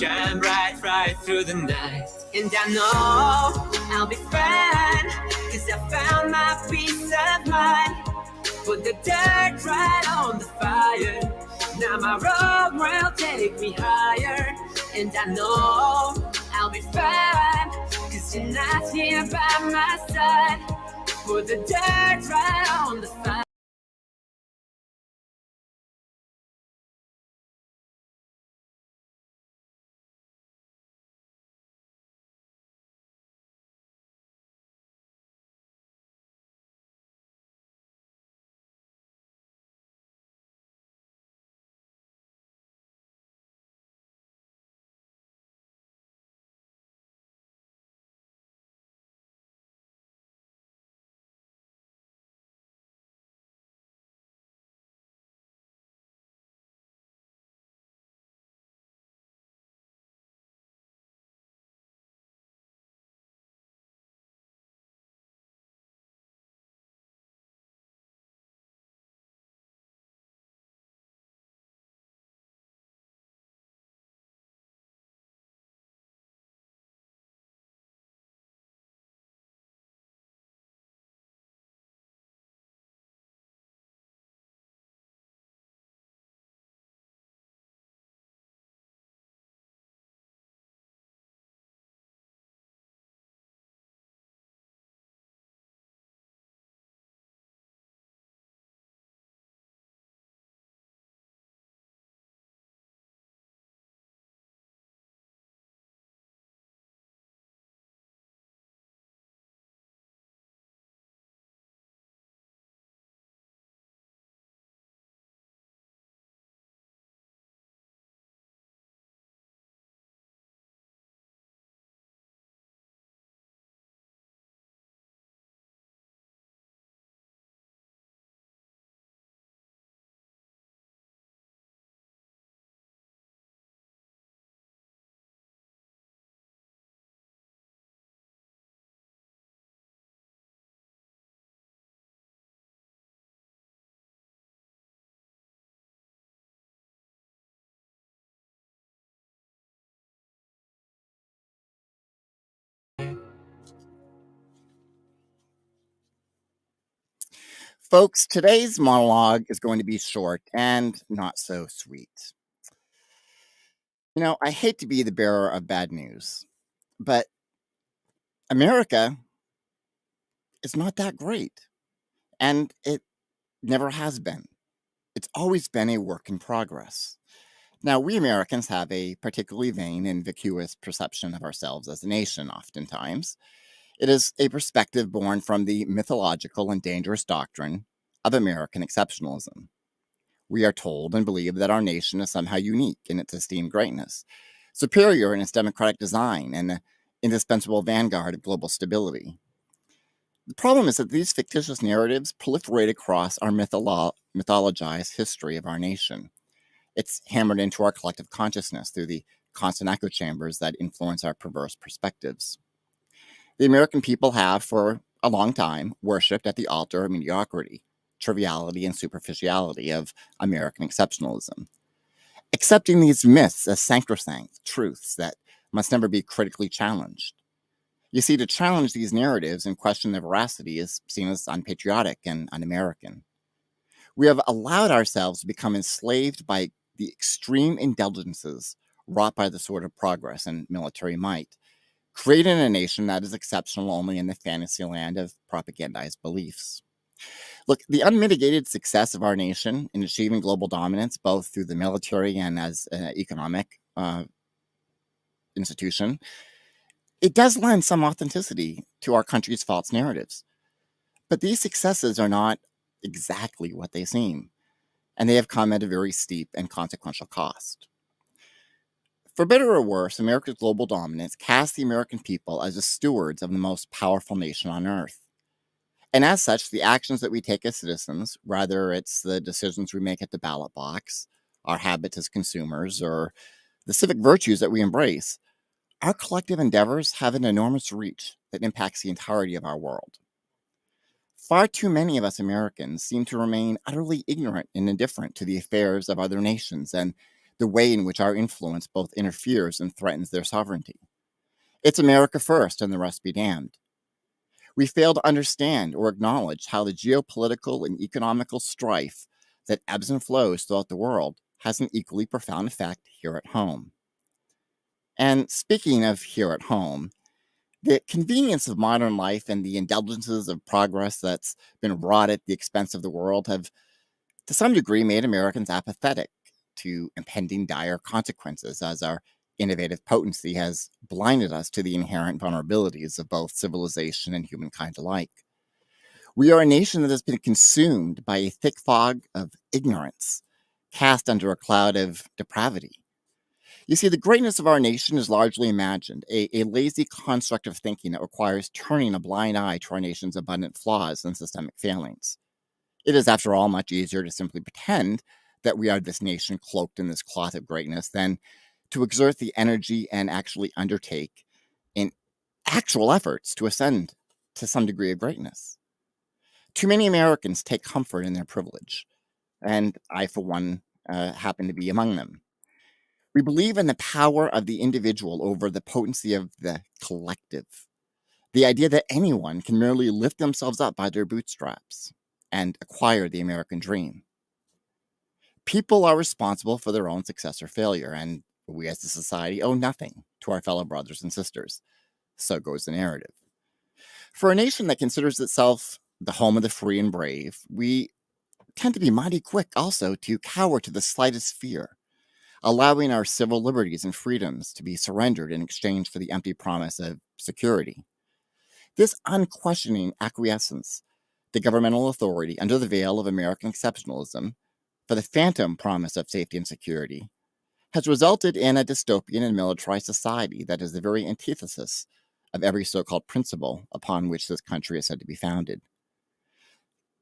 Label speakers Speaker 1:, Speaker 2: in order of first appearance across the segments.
Speaker 1: shine bright right through the night. And I know I'll be fine, 'cause I found my peace of mind. Put the dirt right on the fire. Now my road will take me higher. And I know I'll be fine, 'cause you're not here by my side. Put the dirt right on the fire.
Speaker 2: Folks, today's monologue is going to be short and not so sweet. I hate to be the bearer of bad news, but America is not that great, and it never has been. It's always been a work in progress. Now, we Americans have a particularly vain and vacuous perception of ourselves as a nation, oftentimes. It is a perspective born from the mythological and dangerous doctrine of American exceptionalism. We are told and believe that our nation is somehow unique in its esteemed greatness, superior in its democratic design, and an indispensable vanguard of global stability. The problem is that these fictitious narratives proliferate across our mythologized history of our nation. It's hammered into our collective consciousness through the constant echo chambers that influence our perverse perspectives. The American people have, for a long time, worshipped at the altar of mediocrity, triviality, and superficiality of American exceptionalism, accepting these myths as sacrosanct truths that must never be critically challenged. You see, to challenge these narratives and question their veracity is seen as unpatriotic and un-American. We have allowed ourselves to become enslaved by the extreme indulgences wrought by the sword of progress and military might, creating a nation that is exceptional only in the fantasy land of propagandized beliefs. Look, the unmitigated success of our nation in achieving global dominance, both through the military and as an economic institution, it does lend some authenticity to our country's false narratives. But these successes are not exactly what they seem, and they have come at a very steep and consequential cost. For better or worse, America's global dominance casts the American people as the stewards of the most powerful nation on earth. And as such, the actions that we take as citizens, whether it's the decisions we make at the ballot box, our habits as consumers, or the civic virtues that we embrace, our collective endeavors have an enormous reach that impacts the entirety of our world. Far too many of us Americans seem to remain utterly ignorant and indifferent to the affairs of other nations and the way in which our influence both interferes and threatens their sovereignty. It's America first and the rest be damned. We fail to understand or acknowledge how the geopolitical and economical strife that ebbs and flows throughout the world has an equally profound effect here at home. And speaking of here at home, the convenience of modern life and the indulgences of progress that's been wrought at the expense of the world have, to some degree, made Americans apathetic to impending dire consequences, as our innovative potency has blinded us to the inherent vulnerabilities of both civilization and humankind alike. We are a nation that has been consumed by a thick fog of ignorance, cast under a cloud of depravity. You see, the greatness of our nation is largely imagined, a lazy construct of thinking that requires turning a blind eye to our nation's abundant flaws and systemic failings. It is, after all, much easier to simply pretend that we are this nation cloaked in this cloth of greatness than to exert the energy and actually undertake in actual efforts to ascend to some degree of greatness. Too many Americans take comfort in their privilege, and I, for one, happen to be among them. We believe in the power of the individual over the potency of the collective. The idea that anyone can merely lift themselves up by their bootstraps and acquire the American dream. People are responsible for their own success or failure, and we as a society owe nothing to our fellow brothers and sisters. So goes the narrative. For a nation that considers itself the home of the free and brave, we tend to be mighty quick also to cower to the slightest fear, allowing our civil liberties and freedoms to be surrendered in exchange for the empty promise of security. This unquestioning acquiescence to governmental authority under the veil of American exceptionalism for the phantom promise of safety and security has resulted in a dystopian and militarized society that is the very antithesis of every so-called principle upon which this country is said to be founded.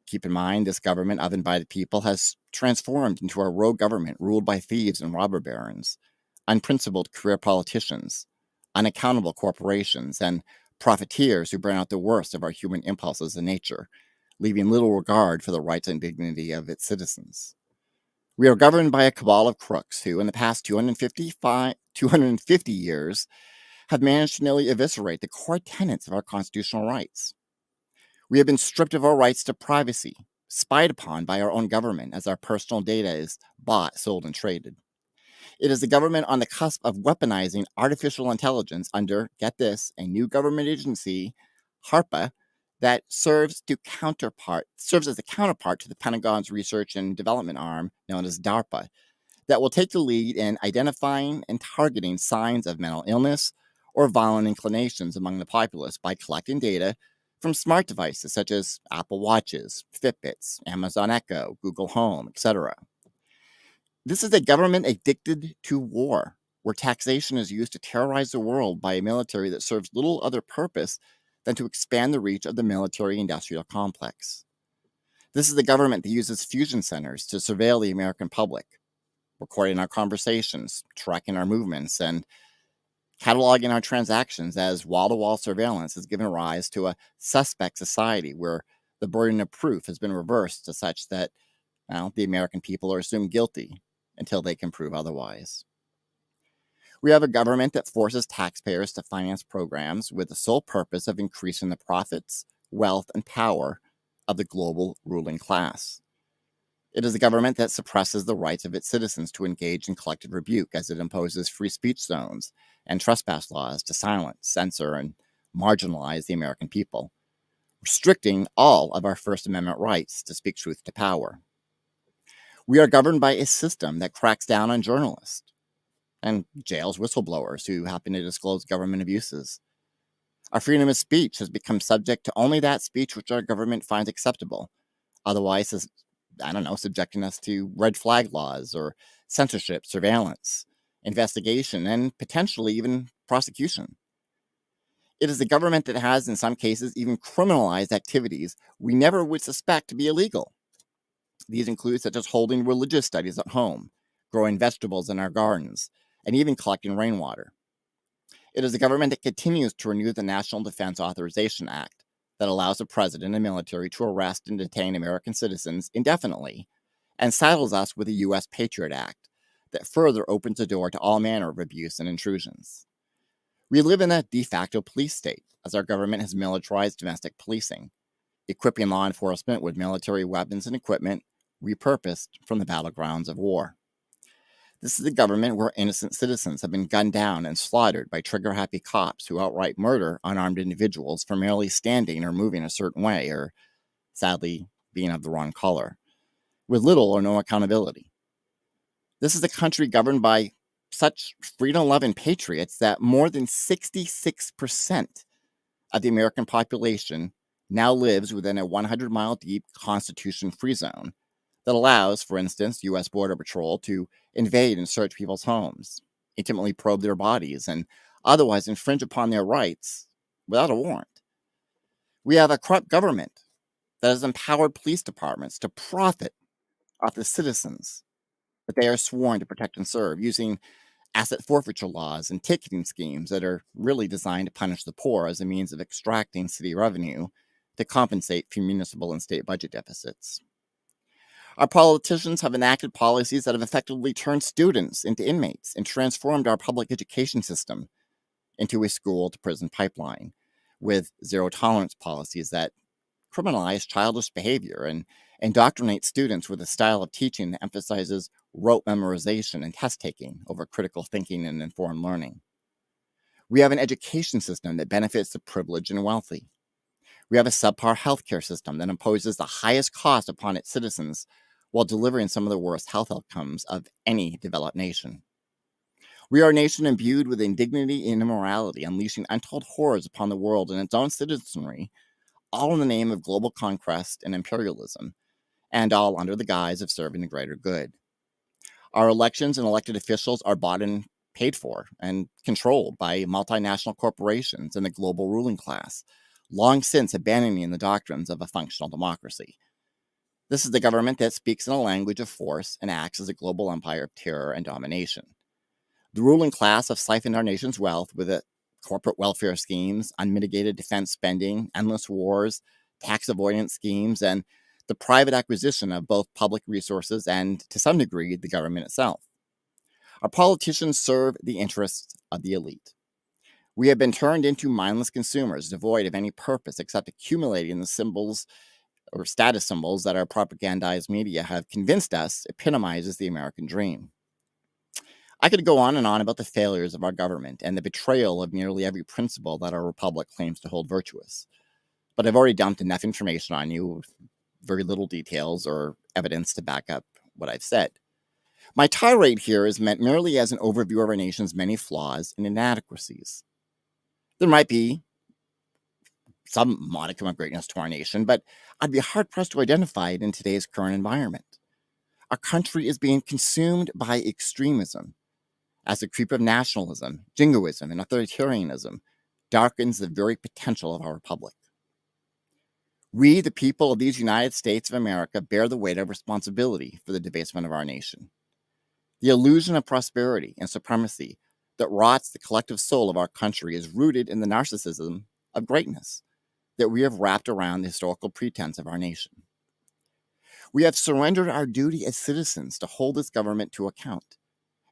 Speaker 2: Keep in mind, this government ovened by the people has transformed into a rogue government ruled by thieves and robber barons, unprincipled career politicians, unaccountable corporations, and profiteers who burn out the worst of our human impulses and nature, leaving little regard for the rights and dignity of its citizens. We are governed by a cabal of crooks who, in the past 250 years, have managed to nearly eviscerate the core tenets of our constitutional rights. We have been stripped of our rights to privacy, spied upon by our own government as our personal data is bought, sold, and traded. It is the government on the cusp of weaponizing artificial intelligence under, get this, a new government agency, HARPA, that serves as a counterpart to the Pentagon's research and development arm known as DARPA, that will take the lead in identifying and targeting signs of mental illness or violent inclinations among the populace by collecting data from smart devices such as Apple Watches, Fitbits, Amazon Echo, Google Home, etc. This is a government addicted to war, where taxation is used to terrorize the world by a military that serves little other purpose than to expand the reach of the military-industrial complex. This is the government that uses fusion centers to surveil the American public, recording our conversations, tracking our movements, and cataloging our transactions as wall-to-wall surveillance has given rise to a suspect society where the burden of proof has been reversed to such that, the American people are assumed guilty until they can prove otherwise. We have a government that forces taxpayers to finance programs with the sole purpose of increasing the profits, wealth, and power of the global ruling class. It is a government that suppresses the rights of its citizens to engage in collective rebuke as it imposes free speech zones and trespass laws to silence, censor, and marginalize the American people, restricting all of our First Amendment rights to speak truth to power. We are governed by a system that cracks down on journalists and jails whistleblowers who happen to disclose government abuses. Our freedom of speech has become subject to only that speech which our government finds acceptable. Otherwise, is, subjecting us to red flag laws or censorship, surveillance, investigation, and potentially even prosecution. It is the government that has, in some cases, even criminalized activities we never would suspect to be illegal. These include such as holding religious studies at home, growing vegetables in our gardens, and even collecting rainwater. It is the government that continues to renew the National Defense Authorization Act that allows the president and military to arrest and detain American citizens indefinitely and saddles us with the U.S. Patriot Act that further opens the door to all manner of abuse and intrusions. We live in a de facto police state, as our government has militarized domestic policing, equipping law enforcement with military weapons and equipment repurposed from the battlegrounds of war. This is a government where innocent citizens have been gunned down and slaughtered by trigger-happy cops who outright murder unarmed individuals for merely standing or moving a certain way, or, sadly, being of the wrong color, with little or no accountability. This is a country governed by such freedom-loving patriots that more than 66% of the American population now lives within a 100-mile-deep Constitution-free zone that allows, for instance, U.S. Border Patrol to invade and search people's homes, intimately probe their bodies, and otherwise infringe upon their rights without a warrant. We have a corrupt government that has empowered police departments to profit off the citizens that they are sworn to protect and serve, using asset forfeiture laws and ticketing schemes that are really designed to punish the poor as a means of extracting city revenue to compensate for municipal and state budget deficits. Our politicians have enacted policies that have effectively turned students into inmates and transformed our public education system into a school-to-prison pipeline, with zero-tolerance policies that criminalize childish behavior and indoctrinate students with a style of teaching that emphasizes rote memorization and test-taking over critical thinking and informed learning. We have an education system that benefits the privileged and wealthy. We have a subpar healthcare system that imposes the highest cost upon its citizens while delivering some of the worst health outcomes of any developed nation. We are a nation imbued with indignity and immorality, unleashing untold horrors upon the world and its own citizenry, all in the name of global conquest and imperialism, and all under the guise of serving the greater good. Our elections and elected officials are bought and paid for and controlled by multinational corporations and the global ruling class, long since abandoning the doctrines of a functional democracy. This is the government that speaks in a language of force and acts as a global empire of terror and domination. The ruling class have siphoned our nation's wealth with it corporate welfare schemes, unmitigated defense spending, endless wars, tax avoidance schemes, and the private acquisition of both public resources and, to some degree, the government itself. Our politicians serve the interests of the elite. We have been turned into mindless consumers, devoid of any purpose except accumulating the symbols or status symbols that our propagandized media have convinced us epitomizes the American dream. I could go on and on about the failures of our government and the betrayal of nearly every principle that our republic claims to hold virtuous. But I've already dumped enough information on you with very little details or evidence to back up what I've said. My tirade here is meant merely as an overview of our nation's many flaws and inadequacies. There might be some modicum of greatness to our nation, but I'd be hard-pressed to identify it in today's current environment. Our country is being consumed by extremism, as the creep of nationalism, jingoism, and authoritarianism darkens the very potential of our republic. We, the people of these United States of America, bear the weight of responsibility for the debasement of our nation. The illusion of prosperity and supremacy that rots the collective soul of our country is rooted in the narcissism of greatness that we have wrapped around the historical pretense of our nation. We have surrendered our duty as citizens to hold this government to account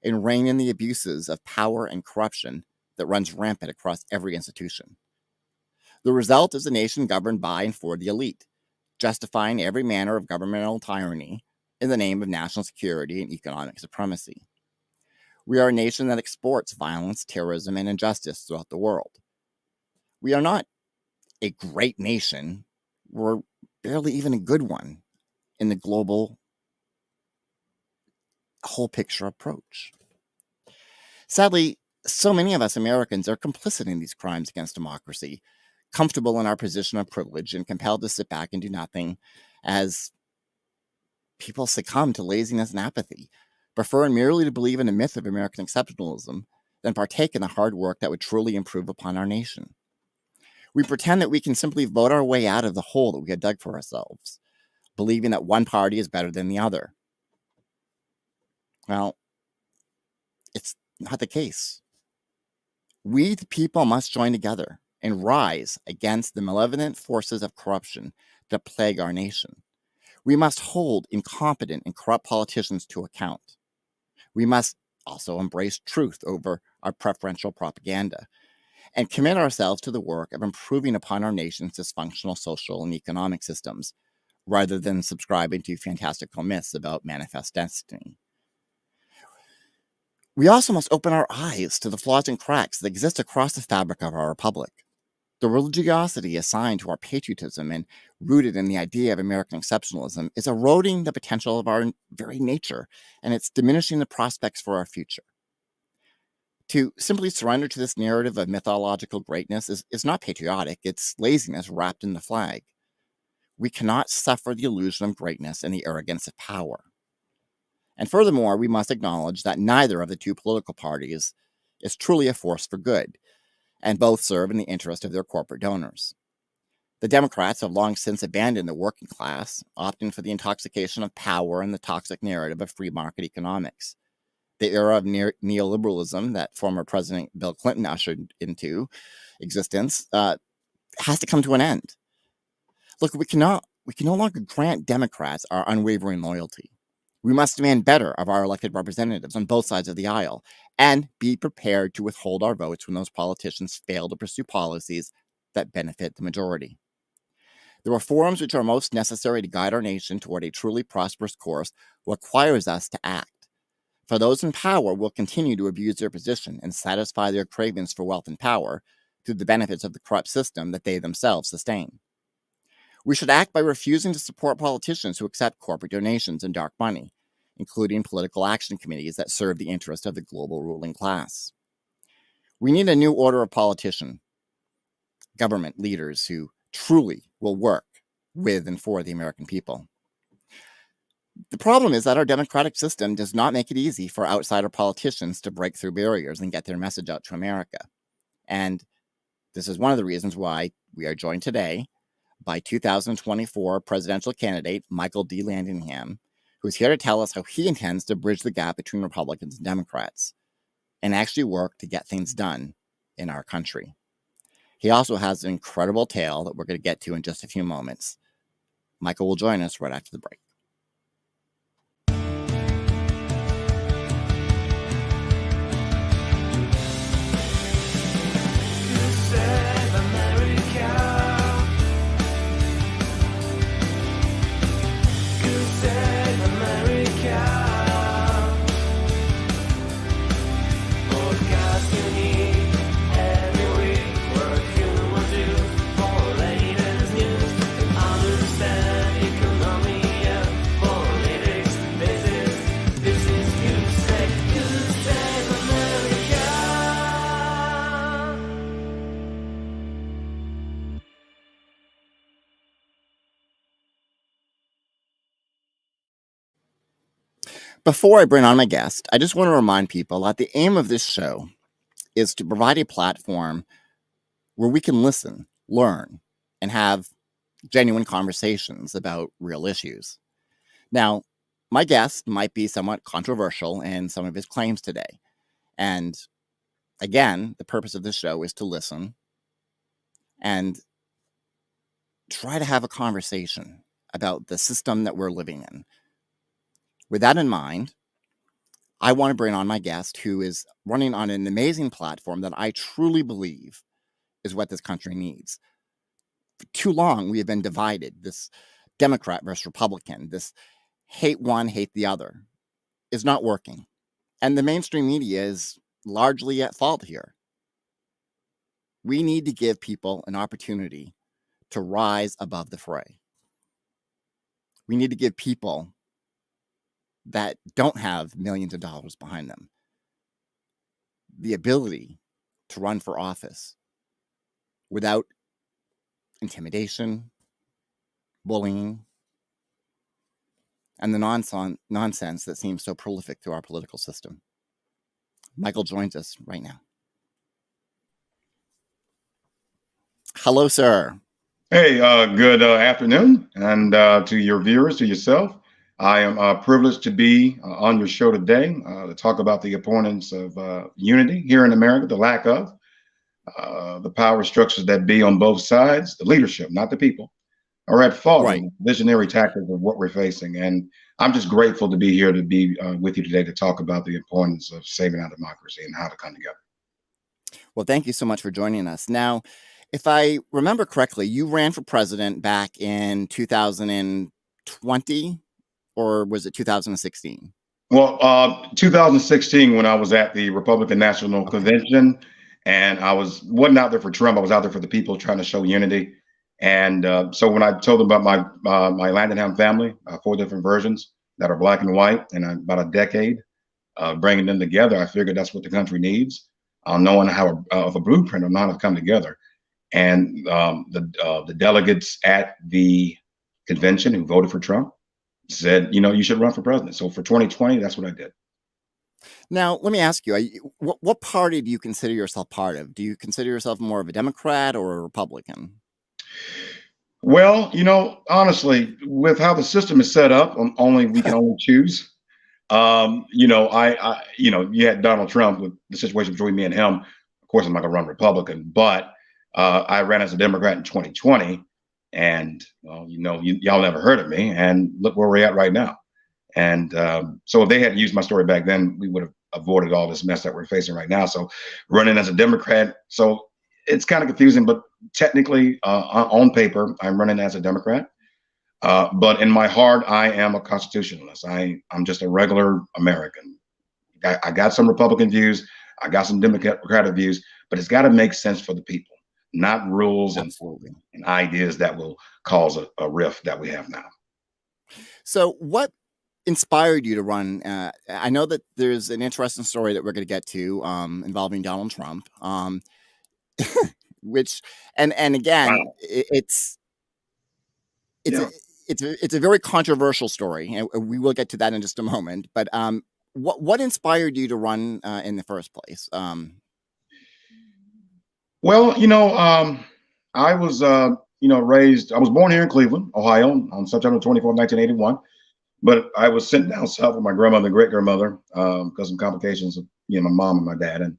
Speaker 2: and rein in the abuses of power and corruption that runs rampant across every institution. The result is a nation governed by and for the elite, justifying every manner of governmental tyranny in the name of national security and economic supremacy. We are a nation that exports violence, terrorism, and injustice throughout the world. We are not a great nation. We're barely even a good one in the global whole picture approach. Sadly, so many of us Americans are complicit in these crimes against democracy, comfortable in our position of privilege and compelled to sit back and do nothing as people succumb to laziness and apathy, preferring merely to believe in the myth of American exceptionalism than partake in the hard work that would truly improve upon our nation. We pretend that we can simply vote our way out of the hole that we had dug for ourselves, believing that one party is better than the other. Well, it's not the case. We, the people, must join together and rise against the malevolent forces of corruption that plague our nation. We must hold incompetent and corrupt politicians to account. We must also embrace truth over our preferential propaganda and commit ourselves to the work of improving upon our nation's dysfunctional social and economic systems, rather than subscribing to fantastical myths about manifest destiny. We also must open our eyes to the flaws and cracks that exist across the fabric of our republic. The religiosity assigned to our patriotism and rooted in the idea of American exceptionalism is eroding the potential of our very nature, and it's diminishing the prospects for our future. To simply surrender to this narrative of mythological greatness is not patriotic, it's laziness wrapped in the flag. We cannot suffer the illusion of greatness and the arrogance of power. And furthermore, we must acknowledge that neither of the two political parties is truly a force for good, and both serve in the interest of their corporate donors. The Democrats have long since abandoned the working class, often for the intoxication of power and the toxic narrative of free market economics. The era of neoliberalism that former President Bill Clinton ushered into existence has to come to an end. Look, we can no longer grant Democrats our unwavering loyalty. We must demand better of our elected representatives on both sides of the aisle and be prepared to withhold our votes when those politicians fail to pursue policies that benefit the majority. The reforms which are most necessary to guide our nation toward a truly prosperous course requires us to act. For those in power will continue to abuse their position and satisfy their cravings for wealth and power through the benefits of the corrupt system that they themselves sustain. We should act by refusing to support politicians who accept corporate donations and dark money, including political action committees that serve the interest of the global ruling class. We need a new order of politician, government leaders who truly will work with and for the American people. The problem is that our democratic system does not make it easy for outsider politicians to break through barriers and get their message out to America. And this is one of the reasons why we are joined today by 2024 presidential candidate Michael D. Landingham, who's here to tell us how he intends to bridge the gap between Republicans and Democrats and actually work to get things done in our country. He also has an incredible tale that we're going to get to in just a few moments. Michael will join us right after the break.
Speaker 1: Coup Save America. Coup Save America. Podcast you need every week. What you will do for latest news and understand economy and politics. This is Coup Save America.
Speaker 2: Before I bring on my guest, I just want to remind people that the aim of this show is to provide a platform where we can listen, learn, and have genuine conversations about real issues. Now, my guest might be somewhat controversial in some of his claims today. And again, the purpose of this show is to listen and try to have a conversation about the system that we're living in. With that in mind, I want to bring on my guest who is running on an amazing platform that I truly believe is what this country needs. For too long, we have been divided. This Democrat versus Republican, this hate one, hate the other, is not working. And the mainstream media is largely at fault here. We need to give people an opportunity to rise above the fray. We need to give people that don't have millions of dollars behind them the ability to run for office without intimidation, bullying, and the nonsense that seems so prolific through our political system. Michael joins us right now. Hello, sir.
Speaker 3: Hey, good afternoon, and to your viewers, to yourself. I am privileged to be on your show today to talk about the importance of unity here in America, the lack of, the power structures that be on both sides, the leadership, not the people, are at fault
Speaker 2: Right.
Speaker 3: in the visionary tactics of what we're facing. And I'm just grateful to be here to be with you today to talk about the importance of saving our democracy and how to come together.
Speaker 2: Well, thank you so much for joining us. Now, if I remember correctly, you ran for president back in 2020, or was it 2016?
Speaker 3: Well, 2016, when I was at the Republican National
Speaker 2: Okay.
Speaker 3: Convention, and wasn't out there for Trump. I was out there for the people, trying to show unity. And so when I told them about my Landingham family, 4 different versions that are black and white, and about a decade bringing them together, I figured that's what the country needs. Knowing how of a blueprint on how to come together. And the delegates at the convention who voted for Trump said, you should run for president. So for 2020, that's what I did.
Speaker 2: Now, let me ask you, what party do you consider yourself part of? Do you consider yourself more of a Democrat or a Republican?
Speaker 3: Well, honestly, with how the system is set up, we can only choose. You had Donald Trump with the situation between me and him. Of course, I'm not gonna run Republican, but I ran as a Democrat in 2020, and y'all never heard of me, and look where we're at right now. And so if they had used my story back then, we would have avoided all this mess that we're facing right now. So running as a Democrat, so it's kind of confusing, but technically, on paper, I'm running as a Democrat. But in my heart, I am a constitutionalist. I'm just a regular American. I got some Republican views, I got some Democratic views, but it's got to make sense for the people, not rules and
Speaker 2: Absolutely.
Speaker 3: ideas that will cause a rift that we have now.
Speaker 2: So, what inspired you to run? I know that there's an interesting story that we're going to get to involving Donald Trump, which, and again,
Speaker 3: Wow.
Speaker 2: it's
Speaker 3: Yeah.
Speaker 2: it's a very controversial story, and we will get to that in just a moment. But what inspired you to run in the first place?
Speaker 3: Well, I was, raised. I was born here in Cleveland, Ohio, on September 24th, 1981. But I was sent down south with my grandmother and great grandmother because of complications of my mom and my dad. And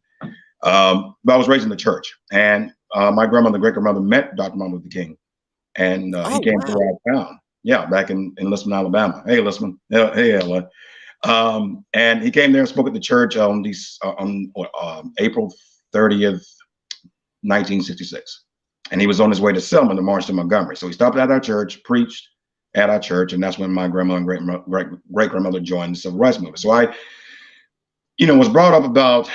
Speaker 3: but I was raised in the church, and my grandmother and great grandmother met Dr. Martin Luther King, and he
Speaker 2: Oh,
Speaker 3: came
Speaker 2: wow.
Speaker 3: through our town. Yeah, back in Lisbon, Alabama. Hey, Lisbon. Hey, Ella. And he came there and spoke at the church on April 30th, 1966. And he was on his way to Selma to march to Montgomery. So he stopped at our church, preached at our church, and that's when my grandmother and great grandmother joined the civil rights movement. So I, was brought up about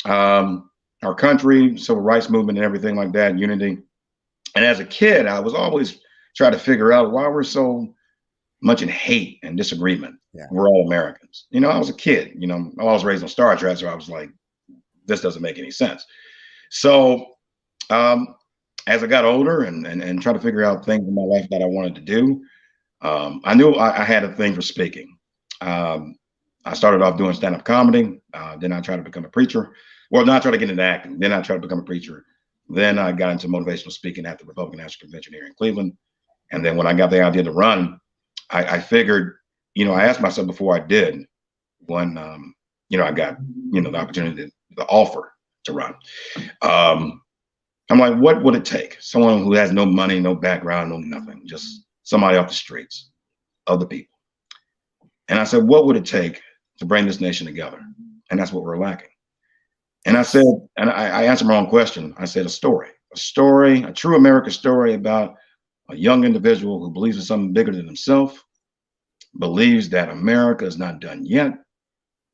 Speaker 3: our country, civil rights movement, and everything like that, unity. And as a kid, I was always trying to figure out why we're so much in hate and disagreement.
Speaker 2: Yeah.
Speaker 3: We're all Americans. I was a kid. I was raised on Star Trek, so I was like, this doesn't make any sense. So as I got older and trying to figure out things in my life that I wanted to do, I knew I had a thing for speaking. I started off doing stand-up comedy. Then I tried to become a preacher. Well, not try to get into acting. Then I tried to become a preacher. Then I got into motivational speaking at the Republican National Convention here in Cleveland. And then when I got the idea to run, I figured, I asked myself before I did, when I got the opportunity, the offer to run. I'm like, what would it take? Someone who has no money, no background, no nothing, just somebody off the streets of the people. And I said, what would it take to bring this nation together? And that's what we're lacking. And I said, and I answered my own question. I said, a story, a true American story about a young individual who believes in something bigger than himself, believes that America is not done yet,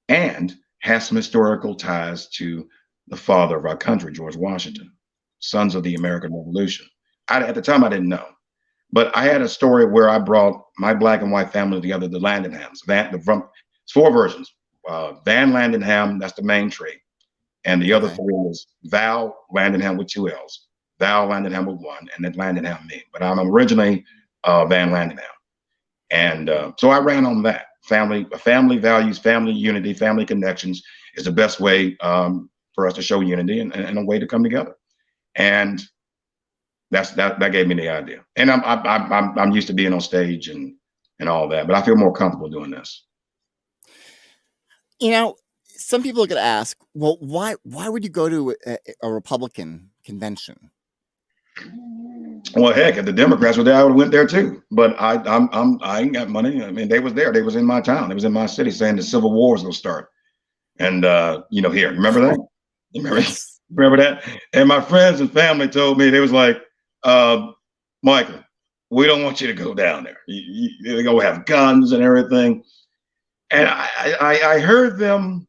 Speaker 3: and has some historical ties to the father of our country, George Washington, sons of the American Revolution. At the time, I didn't know. But I had a story where I brought my black and white family together, the Landinghams. It's 4 versions. Van Landingham, that's the main tree. And the other 3 was Val Landingham with 2 L's, Val Landingham with 1, and then Landingham me. But I'm originally Van Landingham. And so I ran on that. Family values, family unity, family connections is the best way for us to show unity and a way to come together. And that gave me the idea. And I'm used to being on stage and all that, but I feel more comfortable doing this.
Speaker 2: Some people are going to ask, well, why would you go to a Republican convention?
Speaker 3: Well, heck, if the Democrats were there, I would have went there too. But I ain't got money. I mean, they was there. They was in my town. They was in my city, saying the Civil War was gonna start. And here, remember that? You remember,
Speaker 2: Yes.
Speaker 3: remember that? And my friends and family told me, they was like, Michael, we don't want you to go down there. They go have guns and everything. And I heard them,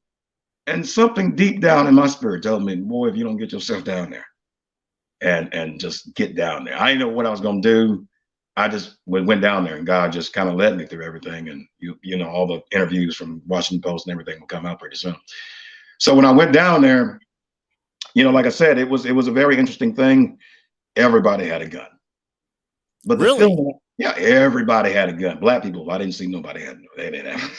Speaker 3: and something deep down in my spirit told me, boy, if you don't get yourself down there and just get down there. I didn't know what I was gonna do. I just went down there, and God just kind of led me through everything. And all the interviews from Washington Post and everything will come out pretty soon. So when I went down there, like I said, it was a very interesting thing. Everybody had a gun, but the
Speaker 2: Really?
Speaker 3: film, yeah, everybody had a gun. Black people, I didn't see nobody had. They didn't have.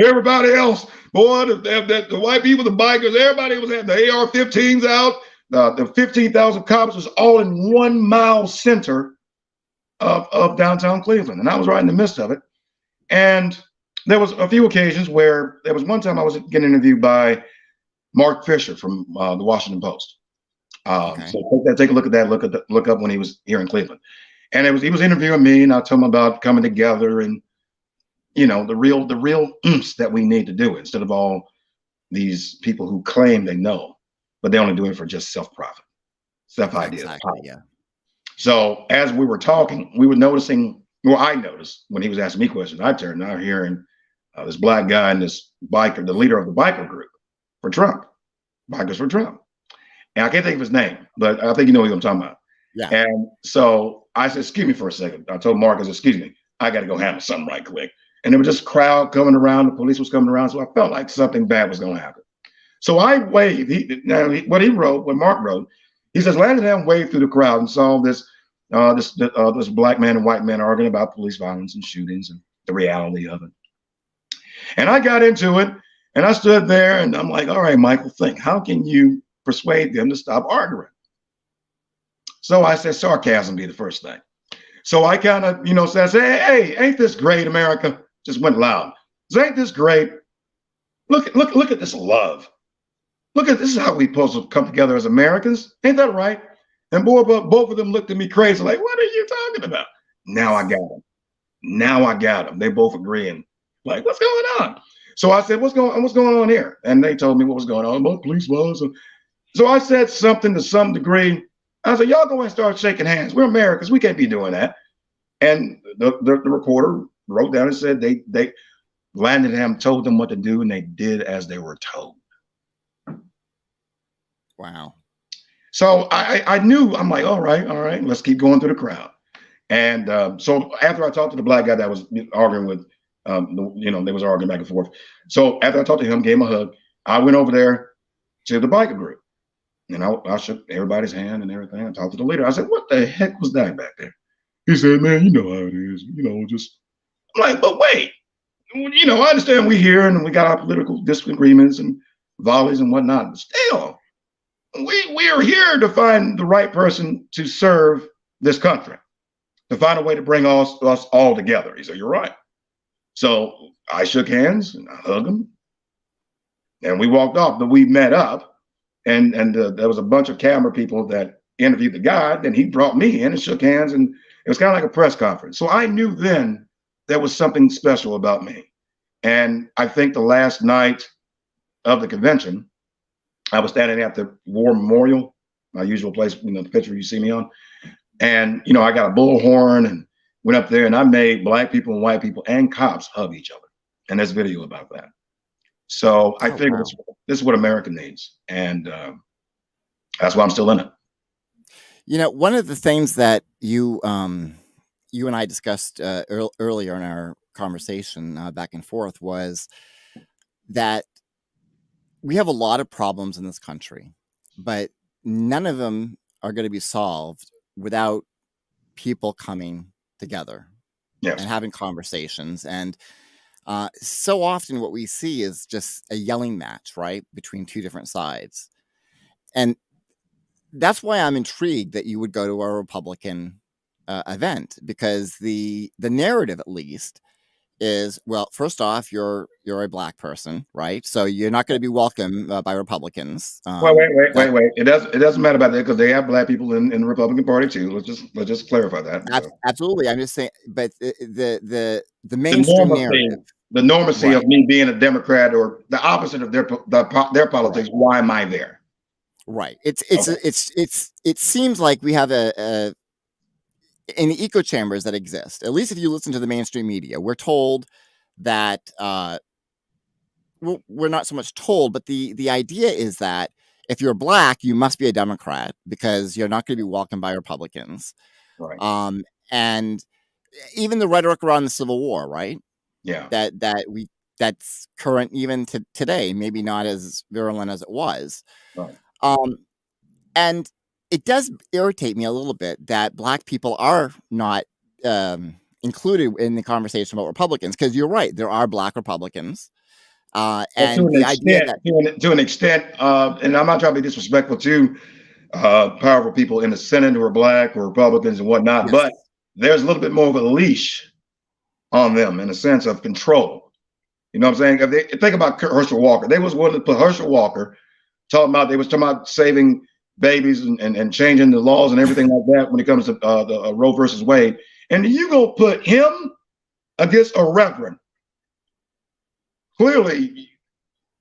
Speaker 3: Everybody else, boy, the white people, the bikers, everybody was having the AR-15s out. The 15,000 cops was all in 1 mile center of downtown Cleveland, and I was right in the midst of it. And there was a few occasions where there was one time I was getting interviewed by Mark Fisher from the Washington Post.
Speaker 2: Okay.
Speaker 3: So take a look at that. Look up when he was here in Cleveland, and he was interviewing me, and I told him about coming together and the real oomph that we need to do it, instead of all these people who claim they know, but they only do it for just self-profit, self-idea.
Speaker 2: Exactly. Yeah.
Speaker 3: So as we were talking, we were noticing. Well, I noticed when he was asking me questions, I turned out hearing this black guy and this biker, the leader of the biker group for Trump, Bikers for Trump. And I can't think of his name, but I think you know who I'm talking about.
Speaker 2: Yeah.
Speaker 3: And so I said, excuse me for a second. I told Marcus, excuse me, I got to go handle something right quick. And there was just a crowd coming around. The police was coming around. So I felt like something bad was going to happen. So I waved. What Mark wrote, he says, Landingham waved through the crowd and saw this black man and white man arguing about police violence and shootings and the reality of it. And I got into it, and I stood there, and I'm like, all right, Michael, think, how can you persuade them to stop arguing? So I said, sarcasm be the first thing. So I kind of, said, hey, ain't this great, America? Just went loud. Ain't this great? Look at this love. Look at this is how we supposed to come together as Americans. Ain't that right? And boy, both of them looked at me crazy, like, what are you talking about? Now I got them. They both agreeing, like, what's going on? So I said, what's going on here? And they told me what was going on about police violence. So I said something to some degree. I said, y'all go and start shaking hands. We're Americans. We can't be doing that. And the reporter wrote down and said they Landingham told them what to do, and they did as they were told.
Speaker 2: Wow. So
Speaker 3: I knew, I'm like, all right, let's keep going through the crowd. And so after I talked to the black guy that was arguing with, they was arguing back and forth. So after I talked to him, gave him a hug, I went over there to the biker group. And I shook everybody's hand and everything. I talked to the leader. I said, what the heck was that back there? He said, man, you know how it is. Just, I'm like, but wait, I understand we here and we got our political disagreements and volleys and whatnot, but still, we are here to find the right person to serve this country, to find a way to bring us all together. He said, you're right. So I shook hands and I hugged him, and we walked off. But we met up, and there was a bunch of camera people that interviewed the guy. Then he brought me in and shook hands, and it was kind of like a press conference. So I knew then there was something special about me. And I think the last night of the convention, I was standing at the War Memorial, my usual place, the picture you see me on. And, I got a bullhorn and went up there, and I made black people and white people and cops hug each other. And there's video about that. So I figured this is what America needs. And that's why I'm still in it.
Speaker 2: One of the things that you and I discussed earlier in our conversation back and forth was that we have a lot of problems in this country, but none of them are going to be solved without people coming together and having conversations. And so often what we see is just a yelling match, right, between two different sides. And that's why I'm intrigued that you would go to a Republican event, because the narrative, at least, is, well, first off, you're a black person, right? So you're not going to be welcome by Republicans.
Speaker 3: Well, wait,
Speaker 2: That
Speaker 3: It doesn't matter about that because they have black people in the Republican Party too. Let's just clarify that. So
Speaker 2: absolutely. I'm just saying, but the
Speaker 3: the
Speaker 2: mainstream narrative,
Speaker 3: normacy
Speaker 2: right?
Speaker 3: of me being a Democrat or the opposite of their
Speaker 2: Right.
Speaker 3: politics. Why am I there?
Speaker 2: Right.
Speaker 3: Okay.
Speaker 2: It seems like we have a in the echo chambers that exist. At least if you listen to the mainstream media, we're told that well, we're not so much told, but the idea is that if you're black, you must be a Democrat because you're not going to be welcomed by Republicans.
Speaker 3: Right.
Speaker 2: Um, and even the rhetoric around the Civil War, right?
Speaker 3: Yeah.
Speaker 2: That's current even to today, maybe not as virulent as it was.
Speaker 3: Right.
Speaker 2: And it does irritate me a little bit that black people are not included in the conversation about Republicans, because you're right, there are black Republicans.
Speaker 3: Well,
Speaker 2: And the idea that
Speaker 3: to an extent, and I'm not trying to be disrespectful to powerful people in the Senate who are black or Republicans and whatnot,
Speaker 2: yes,
Speaker 3: but there's a little bit more of a leash on them in a sense of control. You know what I'm saying? If they think about Herschel Walker, they was willing to put Herschel Walker they was talking about saving babies and changing the laws and everything like that when it comes to the Roe versus Wade, and you gonna put him against a reverend? Clearly,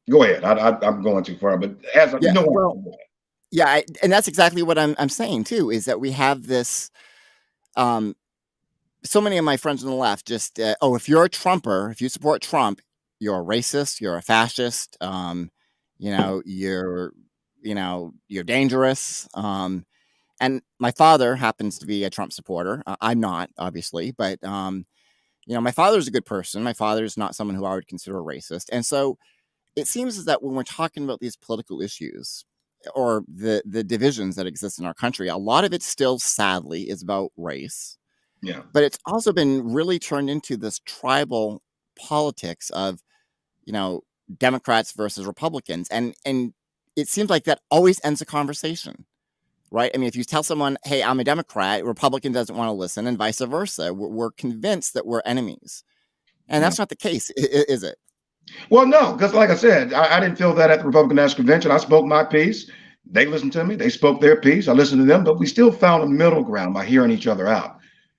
Speaker 3: go ahead. I'm going too far, but as
Speaker 2: yeah,
Speaker 3: you know,
Speaker 2: well, yeah, and that's exactly what I'm saying too. Is that we have this. So many of my friends on the left just, if you're a Trumper, if you support Trump, you're a racist, you're a fascist, you're dangerous. And my father happens to be a Trump supporter. I'm not, obviously, but my father's a good person. My father's not someone who I would consider a racist. And so it seems as that when we're talking about these political issues or the divisions that exist in our country, a lot of it still, sadly, is about race.
Speaker 3: yeah,
Speaker 2: But it's also been really turned into this tribal politics of, Democrats versus Republicans. And it seems like that always ends a conversation, right? I mean, if you tell someone, hey, I'm a Democrat, Republican doesn't want to listen, and vice versa. We're convinced that we're enemies. And
Speaker 3: yeah.
Speaker 2: that's not the case, is it?
Speaker 3: Well, no, because like I said, I didn't feel that at the Republican National Convention. I spoke my piece. They listened to me. They spoke their piece. I listened to them, but we still found a middle ground by hearing each other out.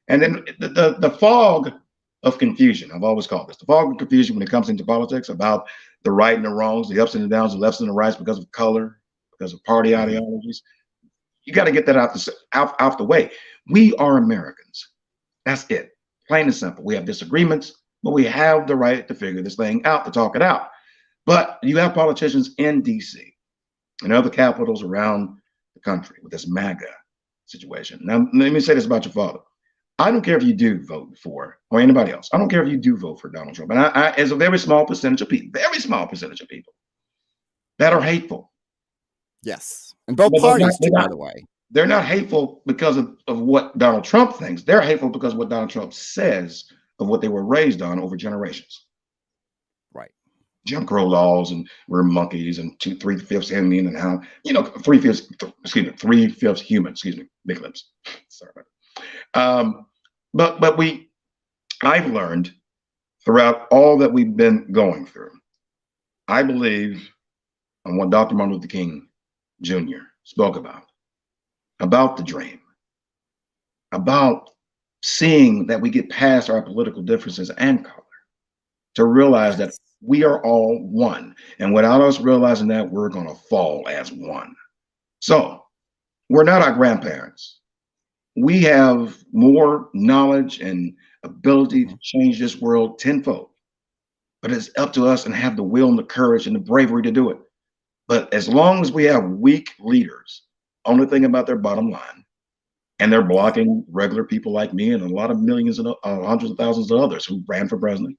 Speaker 3: And then the fog of confusion, I've always called this the fog of confusion when it comes into politics about the right and the wrongs, the ups and the downs, the lefts and the rights because of color, because of party
Speaker 2: Mhm.
Speaker 3: ideologies. You got to get that out the way. We are Americans. That's it. Plain and simple. We have disagreements, but we have the right to figure this thing out, to talk it out. But you have politicians in DC and other capitals around the country with this MAGA situation. Now, let me say this about your father. I don't care if you do vote for, or anybody else. I don't care if you do vote for Donald Trump. And as a very small percentage of people, that are hateful.
Speaker 2: Yes. And both
Speaker 3: But
Speaker 2: parties, too, by the way.
Speaker 3: they're not hateful because of what Donald Trump thinks. They're hateful because of what Donald Trump says of what they were raised on over generations.
Speaker 2: Right.
Speaker 3: Jim Crow laws, and we're monkeys, and 3/5 human, and how 3/5 human. Excuse me, big lips. Sorry about that. But I've learned throughout all that we've been going through. I believe on what Dr. Martin Luther King Jr. spoke about the dream, about seeing that we get past our political differences and color to realize that
Speaker 2: Yes.
Speaker 3: we are all one. And without us realizing that, we're going to fall as one. So we're not our grandparents. We have more knowledge and ability to change this world tenfold. But it's up to us and have the will and the courage and the bravery to do it. But as long as we have weak leaders, only thinking about their bottom line, and they're blocking regular people like me and a lot of millions and hundreds of thousands of others who ran for president.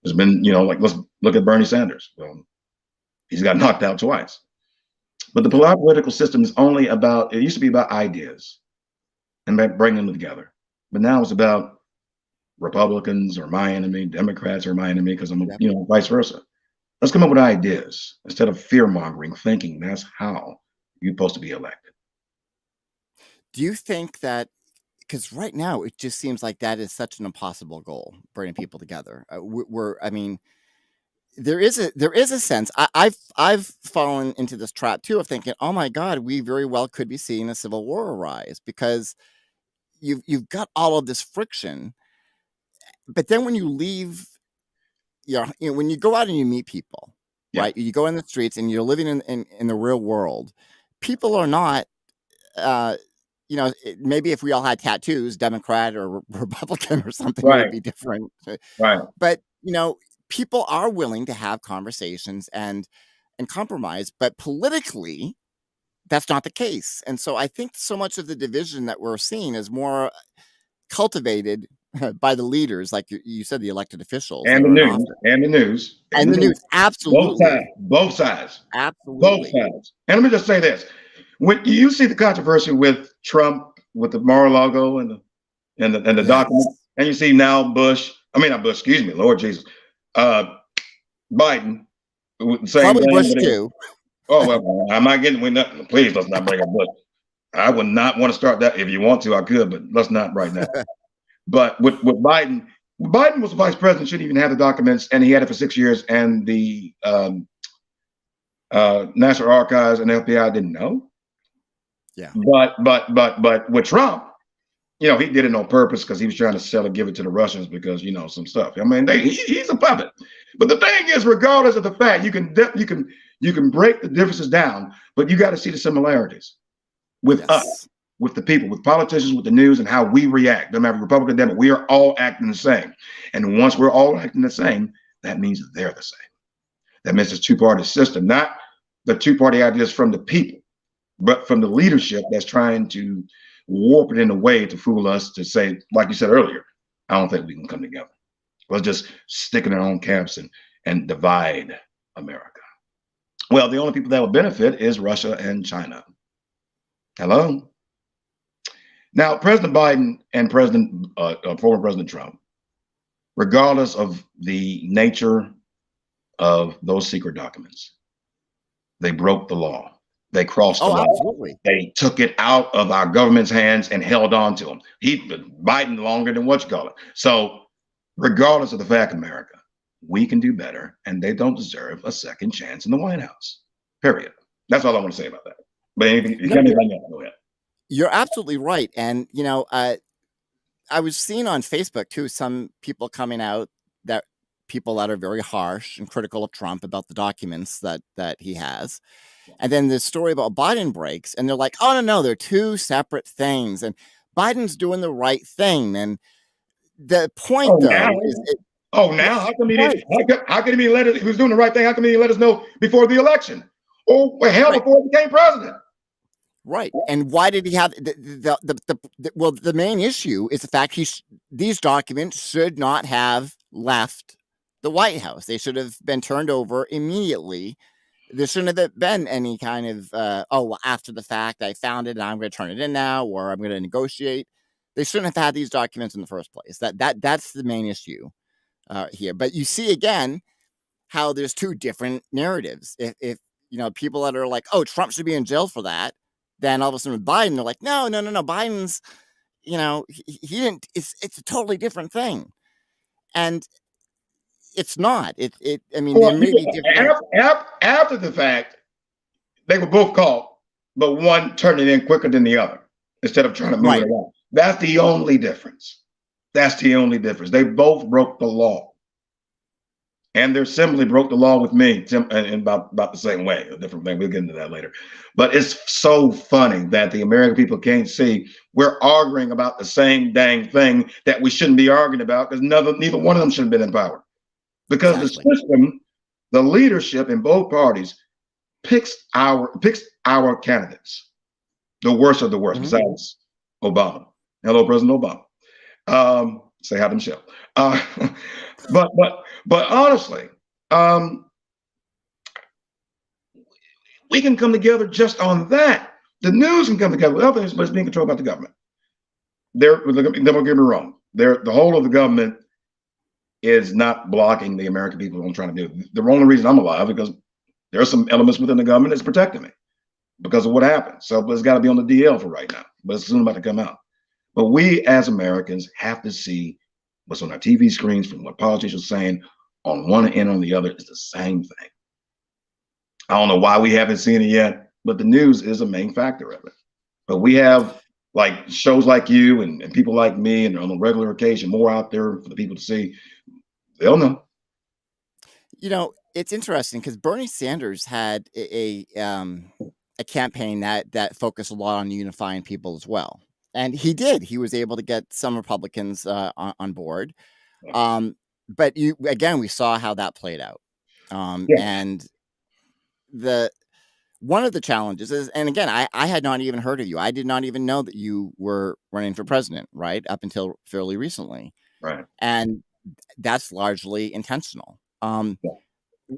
Speaker 3: There's been, like, let's look at Bernie Sanders. Well, he's got knocked out twice. But the political system is only about, it used to be about ideas and bringing them together. But now it's about Republicans are my enemy, Democrats are my enemy, because I'm, vice versa. Let's come up with ideas instead of fear mongering, thinking that's how you're supposed to be elected.
Speaker 2: Do you think that because right now it just seems like that is such an impossible goal, bringing people together. I mean, there is a sense. I've fallen into this trap too of thinking, oh my God, we very well could be seeing a civil war arise because you've got all of this friction. But then when you leave, when you go out and you meet people,
Speaker 3: Yeah.
Speaker 2: right? You go in the streets and you're living in the real world. People are not, maybe if we all had tattoos, Democrat or Republican or something, it
Speaker 3: Right.
Speaker 2: would be different.
Speaker 3: Right.
Speaker 2: But people are willing to have conversations and compromise, but politically, that's not the case. And so I think so much of the division that we're seeing is more cultivated by the leaders, like you said, the elected officials
Speaker 3: And
Speaker 2: that
Speaker 3: the
Speaker 2: are in
Speaker 3: news.
Speaker 2: office.
Speaker 3: And the news.
Speaker 2: And the news. Absolutely.
Speaker 3: Both sides.
Speaker 2: Absolutely.
Speaker 3: Both sides. And let me just say this. When you see the controversy with Trump, with the Mar-a-Lago and the
Speaker 2: Yes.
Speaker 3: document, and you see now not Bush, excuse me, Lord Jesus, Biden, with the same
Speaker 2: Probably
Speaker 3: thing.
Speaker 2: Bush too.
Speaker 3: Oh, well, I'm not getting with nothing. Please, let's not bring up Bush. I would not want to start that. If you want to, I could, but let's not right now. But with Biden was the vice president, shouldn't even have the documents, and he had it for 6 years, and the National Archives and the FBI didn't know.
Speaker 2: Yeah.
Speaker 3: But with Trump, he did it on purpose because he was trying to sell it, give it to the Russians because some stuff. I mean, he's a puppet. But the thing is, regardless of the fact, you can break the differences down, but you got to see the similarities with us, with the people, with politicians, with the news, and how we react. No matter Republican, Democrat, we are all acting the same. And once we're all acting the same, that means that they're the same. That means it's two-party system, not the two-party ideas from the people, but from the leadership that's trying to warp it in a way to fool us to say, like you said earlier, I don't think we can come together. Let's just stick in our own camps and divide America. Well, the only people that will benefit is Russia and China. Hello. Now, President Biden and former President Trump, regardless of the nature of those secret documents, they broke the law. They crossed the law.
Speaker 2: Absolutely.
Speaker 3: They took it out of our government's hands and held on to them. Biden longer than what you call it. So regardless of the fact, America, we can do better, and they don't deserve a second chance in the White House. Period. That's all I want to say about that. But anything, go ahead.
Speaker 2: You're absolutely right. And, I was seeing on Facebook too, some people coming out, that people that are very harsh and critical of Trump about the documents that he has. And then this story about Biden breaks, and they're like, oh, no, they're two separate things. And Biden's doing the right thing. And the point, is...
Speaker 3: How come he didn't? How come he let it? He was doing the right thing. How come he let us know before the election? Or before he became president?
Speaker 2: Right. And why did he have the main issue is the fact these documents should not have left the White House. They should have been turned over immediately. There shouldn't have been any kind of, after the fact, I found it and I'm going to turn it in now, or I'm going to negotiate. They shouldn't have had these documents in the first place. That's the main issue here. But you see again how there's two different narratives. If people that are like, oh, Trump should be in jail for that, then all of a sudden with Biden, they're like, no, Biden's, he didn't. It's a totally different thing, and it's not. There may be different.
Speaker 3: After the fact, they were both caught, but one turned it in quicker than the other instead of trying to move it around. That's the only difference. They both broke the law. And their assembly broke the law with me in about the same way, a different thing. We'll get into that later. But it's so funny that the American people can't see we're arguing about the same dang thing that we shouldn't be arguing about, because neither one of them should have been in power. Because the system, the leadership in both parties picks our candidates, the worst of the worst, besides Obama. Hello, President Obama. Say hi to Michelle. But honestly, we can come together just on that. The news can come together with other things, but it's being controlled by the government. Don't get me wrong. The whole of the government is not blocking the American people from trying to do it. The only reason I'm alive is because there are some elements within the government that's protecting me because of what happened. So it's got to be on the DL for right now, but it's soon about to come out. But we as Americans have to see what's on our TV screens from what politicians are saying on one end on the other is the same thing. I don't know why we haven't seen it yet, but the news is a main factor of it. But we have like shows like you and people like me, and on a regular occasion, more out there for the people to see. They'll know.
Speaker 2: You know, it's interesting because Bernie Sanders had a campaign that focused a lot on unifying people as well, and he did. He was able to get some Republicans on board, but we saw how that played out,
Speaker 3: Yeah.
Speaker 2: and the one of the challenges is, and again, I had not even heard of you. I did not even know that you were running for president, right, up until fairly recently,
Speaker 3: Right.
Speaker 2: and that's largely intentional.
Speaker 3: Yeah.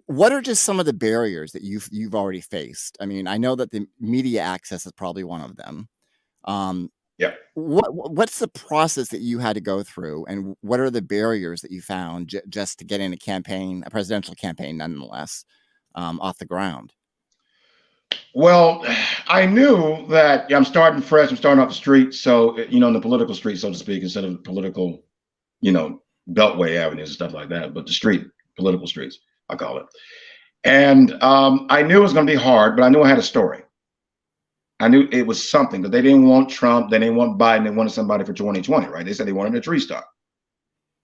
Speaker 2: What are just some of the barriers that you've already faced? I mean, I know that the media access is probably one of them.
Speaker 3: Yeah.
Speaker 2: What's the process that you had to go through, and what are the barriers that you found just to get in a presidential campaign, nonetheless, off the ground?
Speaker 3: Well, I knew that I'm starting fresh. I'm starting off the street, so in the political street, so to speak, instead of the political, beltway avenues and stuff like that, but the street, political streets, I call it. And I knew it was going to be hard, but I knew I had a story. I knew it was something, because they didn't want Trump, they didn't want Biden, they wanted somebody for 2020, right? They said they wanted a tree stump.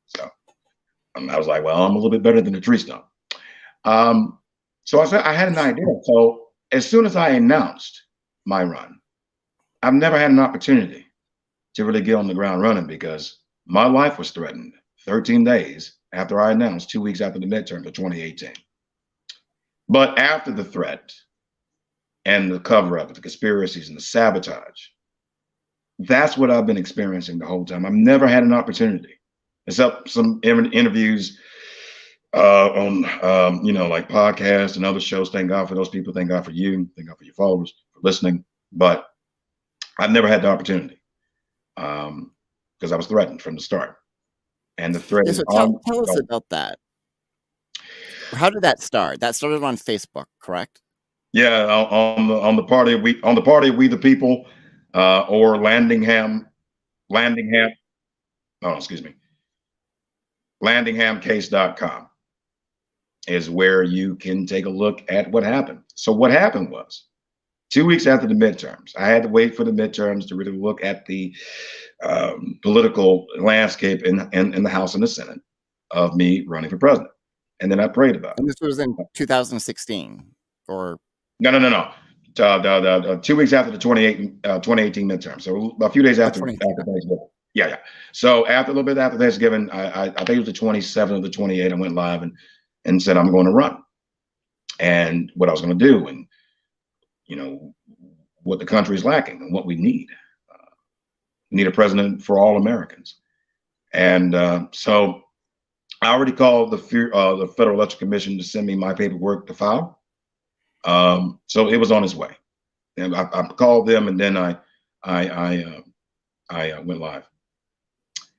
Speaker 3: So I was like, well, I'm a little bit better than a tree stump. So I said I had an idea. So as soon as I announced my run, I've never had an opportunity to really get on the ground running, because my life was threatened 13 days after I announced, 2 weeks after the midterm of 2018. But after the threat and the cover up, the conspiracies and the sabotage, that's what I've been experiencing the whole time. I've never had an opportunity, except some interviews on like podcasts and other shows. Thank God for those people. Thank God for you. Thank God for your followers for listening. But I've never had the opportunity because I was threatened from the start. And the threat is
Speaker 2: tell us about that. How did that start? That started on Facebook, correct?
Speaker 3: Yeah, on the party of We the People, or Landingham. Oh, excuse me. Landinghamcase.com is where you can take a look at what happened. So what happened was, 2 weeks after the midterms, I had to wait for the midterms to really look at the political landscape in the House and the Senate of me running for president. And then I prayed about it.
Speaker 2: And this was in 2016, or?
Speaker 3: No. 2 weeks after the 2018 midterm. So a few days after Thanksgiving. Yeah. So a little bit after Thanksgiving, I think it was the 27th or the 28th, I went live and said I'm going to run, and what I was going to do, and what the country is lacking and what we need. We need a president for all Americans. And so I already called the Federal Election Commission to send me my paperwork to file. So it was on its way, and I called them, and then I went live.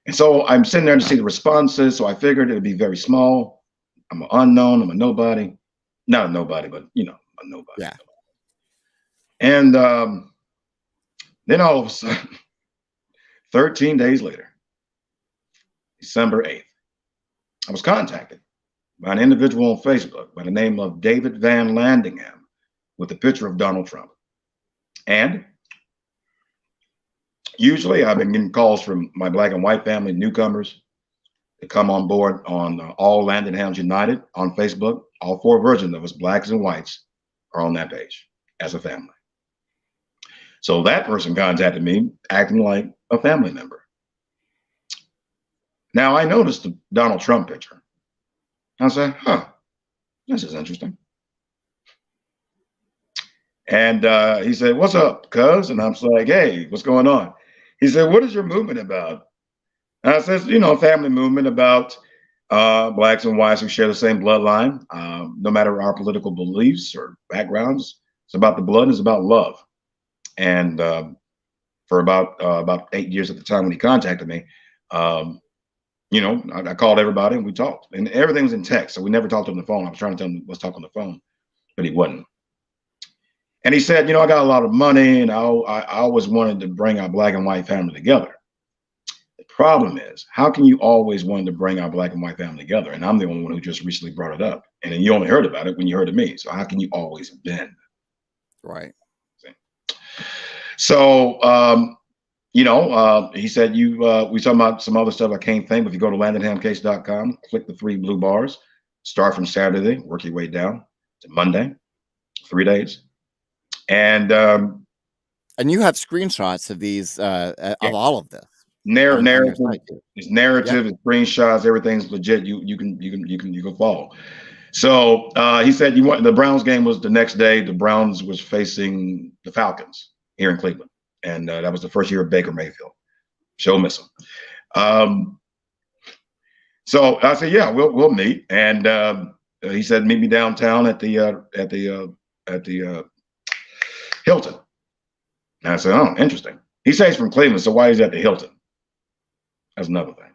Speaker 3: And so I'm sitting there to see the responses. So I figured it would be very small. I'm an unknown. I'm a nobody. Not a nobody, but a nobody.
Speaker 2: Yeah.
Speaker 3: And then all of a sudden, 13 days later, December 8th, I was contacted by an individual on Facebook by the name of David Van Landingham with a picture of Donald Trump. And usually I've been getting calls from my Black and white family, newcomers, to come on board on All Landinghams United on Facebook. All 4 versions of us, blacks and whites, are on that page as a family. So that person contacted me acting like a family member. Now I noticed the Donald Trump picture. I said, this is interesting. And he said, what's up, cuz? And I'm like, hey, what's going on? He said, what is your movement about? And I said, a family movement about blacks and whites who share the same bloodline, no matter our political beliefs or backgrounds. It's about the blood, and it's about love. And for about 8 years at the time when he contacted me, I called everybody and we talked, and everything was in text. So we never talked on the phone. I was trying to tell him, let's talk on the phone, but he wasn't. And he said, I got a lot of money, and I always wanted to bring our Black and white family together. problem is, how can you always want to bring our black and white family together? And I'm the only one who just recently brought it up. And then you only heard about it when you heard of me. So how can you always bend?
Speaker 2: Right.
Speaker 3: So, he said we talking about some other stuff I can't think, but if you go to landinghamcase.com, click the 3 blue bars, start from Saturday, work your way down to Monday, 3 days. And
Speaker 2: you have screenshots of these of all of this.
Speaker 3: Narrative, it's narrative, it's screenshots, everything's legit. You can follow. So he said the Browns game was the next day. The Browns was facing the Falcons here in Cleveland, and that was the first year of Baker Mayfield. Show miss him. So I said, yeah, we'll meet, and he said meet me downtown at the Hilton. And I said, oh, interesting. He says he's from Cleveland, so why is he at the Hilton? That's another thing.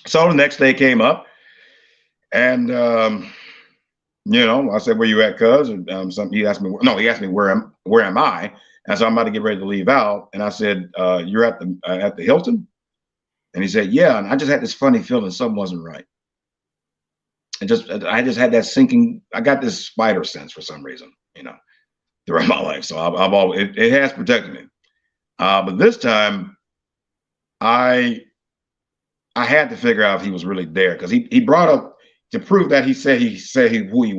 Speaker 3: So the next day came up, and I said, "Where you at, cuz?" He asked me. No, he asked me where am I? And so I'm about to get ready to leave out, and I said, "You're at the Hilton?" And he said, "Yeah." And I just had this funny feeling something wasn't right. And I just had that sinking. I got this spider sense for some reason, throughout my life. So I've always it has protected me. But this time, I had to figure out if he was really there, because he brought up, to prove that he said who he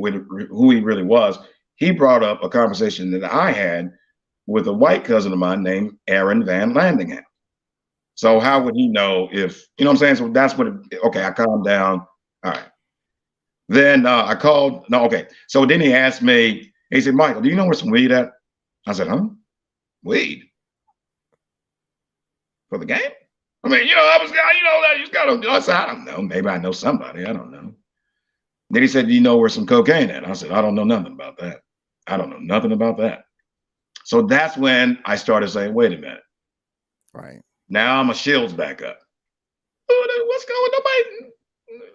Speaker 3: really was. He brought up a conversation that I had with a white cousin of mine named Aaron Van Landingham. So how would he know if, you know what I'm saying? So that's what, okay, I calmed down. All right. Then I called, no, okay. So then he asked me, he said, Michael, do you know where some weed at? I said, huh? Weed? For the game? I mean, I was, that you just gotta, I said, I don't know. Maybe I know somebody. I don't know. Then he said, do you know where some cocaine at? I said, I don't know nothing about that. I don't know nothing about that. So that's when I started saying, wait a minute.
Speaker 2: Right.
Speaker 3: Now my shield's back up. What's going on?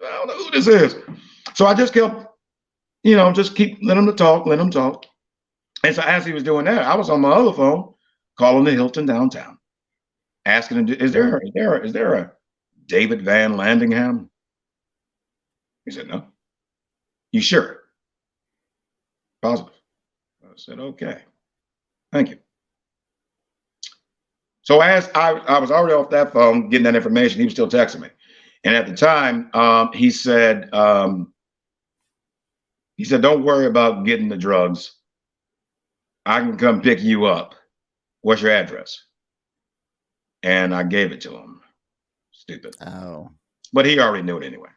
Speaker 3: I don't know who this is. So I just kept, just keep letting them talk. And so as he was doing that, I was on my other phone calling the Hilton downtown, asking him, is there a David Van Landingham? He said, no. You sure? Positive. I said, okay. Thank you. So as I was already off that phone getting that information, he was still texting me. And at the time, he said, don't worry about getting the drugs. I can come pick you up. What's your address? And I gave it to him. Stupid.
Speaker 2: Oh.
Speaker 3: But he already knew it anyway.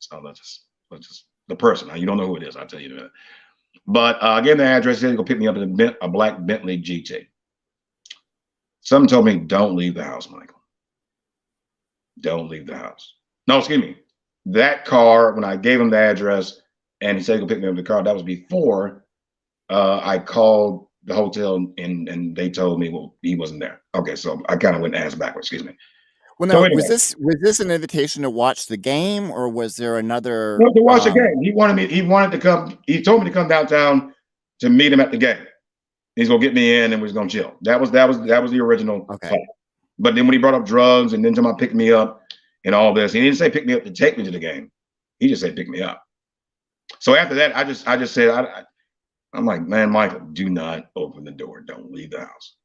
Speaker 3: So let's just the person. Now, you don't know who it is. I'll tell you that. But I gave him the address. He said he'd go pick me up in a black Bentley GT. Something told me, don't leave the house, Michael. Don't leave the house. No, excuse me. That car, when I gave him the address and he said he'd go pick me up in the car, that was before I called the hotel and they told me, well, he wasn't there. Okay, so I kind of went ass backwards, excuse me.
Speaker 2: Well, now, so anyway, was this an invitation to watch the game, or was there another?
Speaker 3: No, to watch the game. He wanted to come. He told me to come downtown to meet him at the game. He's gonna get me in, and we're gonna chill. That was the original.
Speaker 2: Okay.
Speaker 3: Plan. But then when he brought up drugs and then somebody picked me up and all this, he didn't say pick me up to take me to the game. He just said pick me up. So after that, I just said I'm like, man, Michael, do not open the door. Don't leave the house.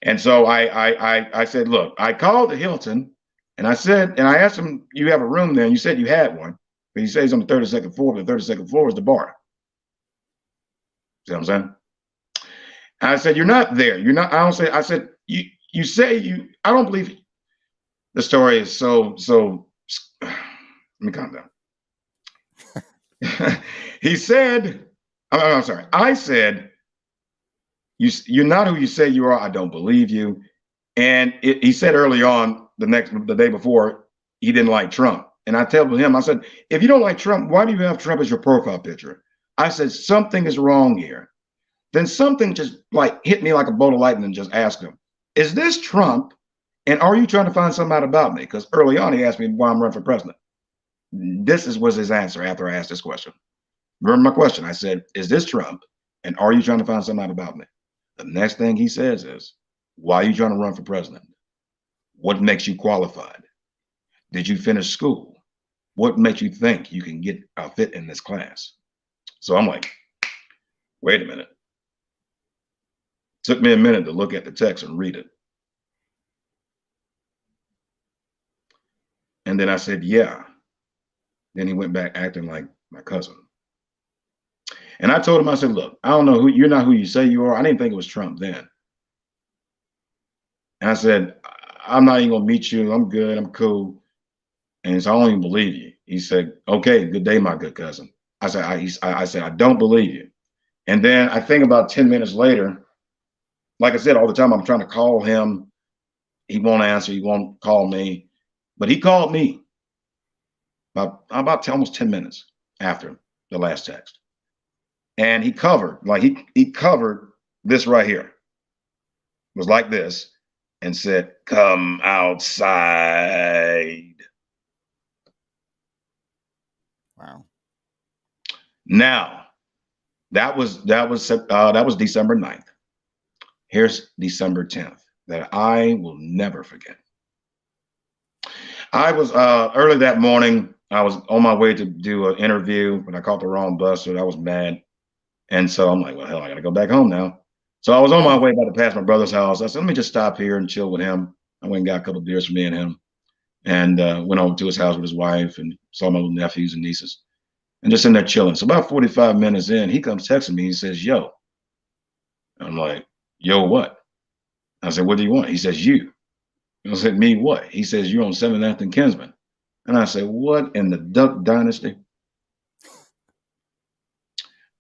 Speaker 3: And so I said, look, I called the Hilton and I asked him, you have a room there? And you said you had one. But he says on the 32nd floor, but the 32nd floor is the bar. See what I'm saying? And I said, you're not there. You're not, I said, you say I don't believe you. The story is so, let me calm down. He said, I'm sorry. I said, you're not who you say you are. I don't believe you. And he said early on, the day before, he didn't like Trump. And I told him, I said, if you don't like Trump, why do you have Trump as your profile picture? I said, something is wrong here. Then something just like hit me like a bolt of lightning and just asked him, is this Trump? And are you trying to find something out about me? Because early on, he asked me why I'm running for president. Was his answer after I asked this question. Remember my question? I said, is this Trump? And are you trying to find something out about me? The next thing he says is, why are you trying to run for president? What makes you qualified? Did you finish school? What makes you think you can get a fit in this class? So I'm like, wait a minute. Took me a minute to look at the text and read it. And then I said, yeah. Then he went back acting like my cousin. And I told him, I said, look, I don't know who, you're not who you say you are. I didn't think it was Trump then. And I said, I'm not even gonna meet you. I'm good, I'm cool. And so I don't even believe you. He said, okay, good day, my good cousin. I said, I said, I don't believe you. And then I think about 10 minutes later, like I said, all the time I'm trying to call him. He won't answer, he won't call me. But he called me about almost 10 minutes after the last text. And he covered, like he covered this right here. It was like this and said, come outside.
Speaker 2: Wow.
Speaker 3: Now, that was December 9th. Here's December 10th that I will never forget. I was early that morning. I was on my way to do an interview, but I caught the wrong bus, so I was mad. And so I'm like, well, hell, I gotta go back home now. So I was on my way about to pass my brother's house. I said, let me just stop here and chill with him. I went and got a couple of beers for me and him, and went over to his house with his wife and saw my little nephews and nieces, and just in there chilling. So about 45 minutes in, he comes texting me. He says, yo. I'm like, yo, what? I said, what do you want? He says, you. I said, me what? He says, you're on 7th and Kinsman. And I said, what in the Duck Dynasty?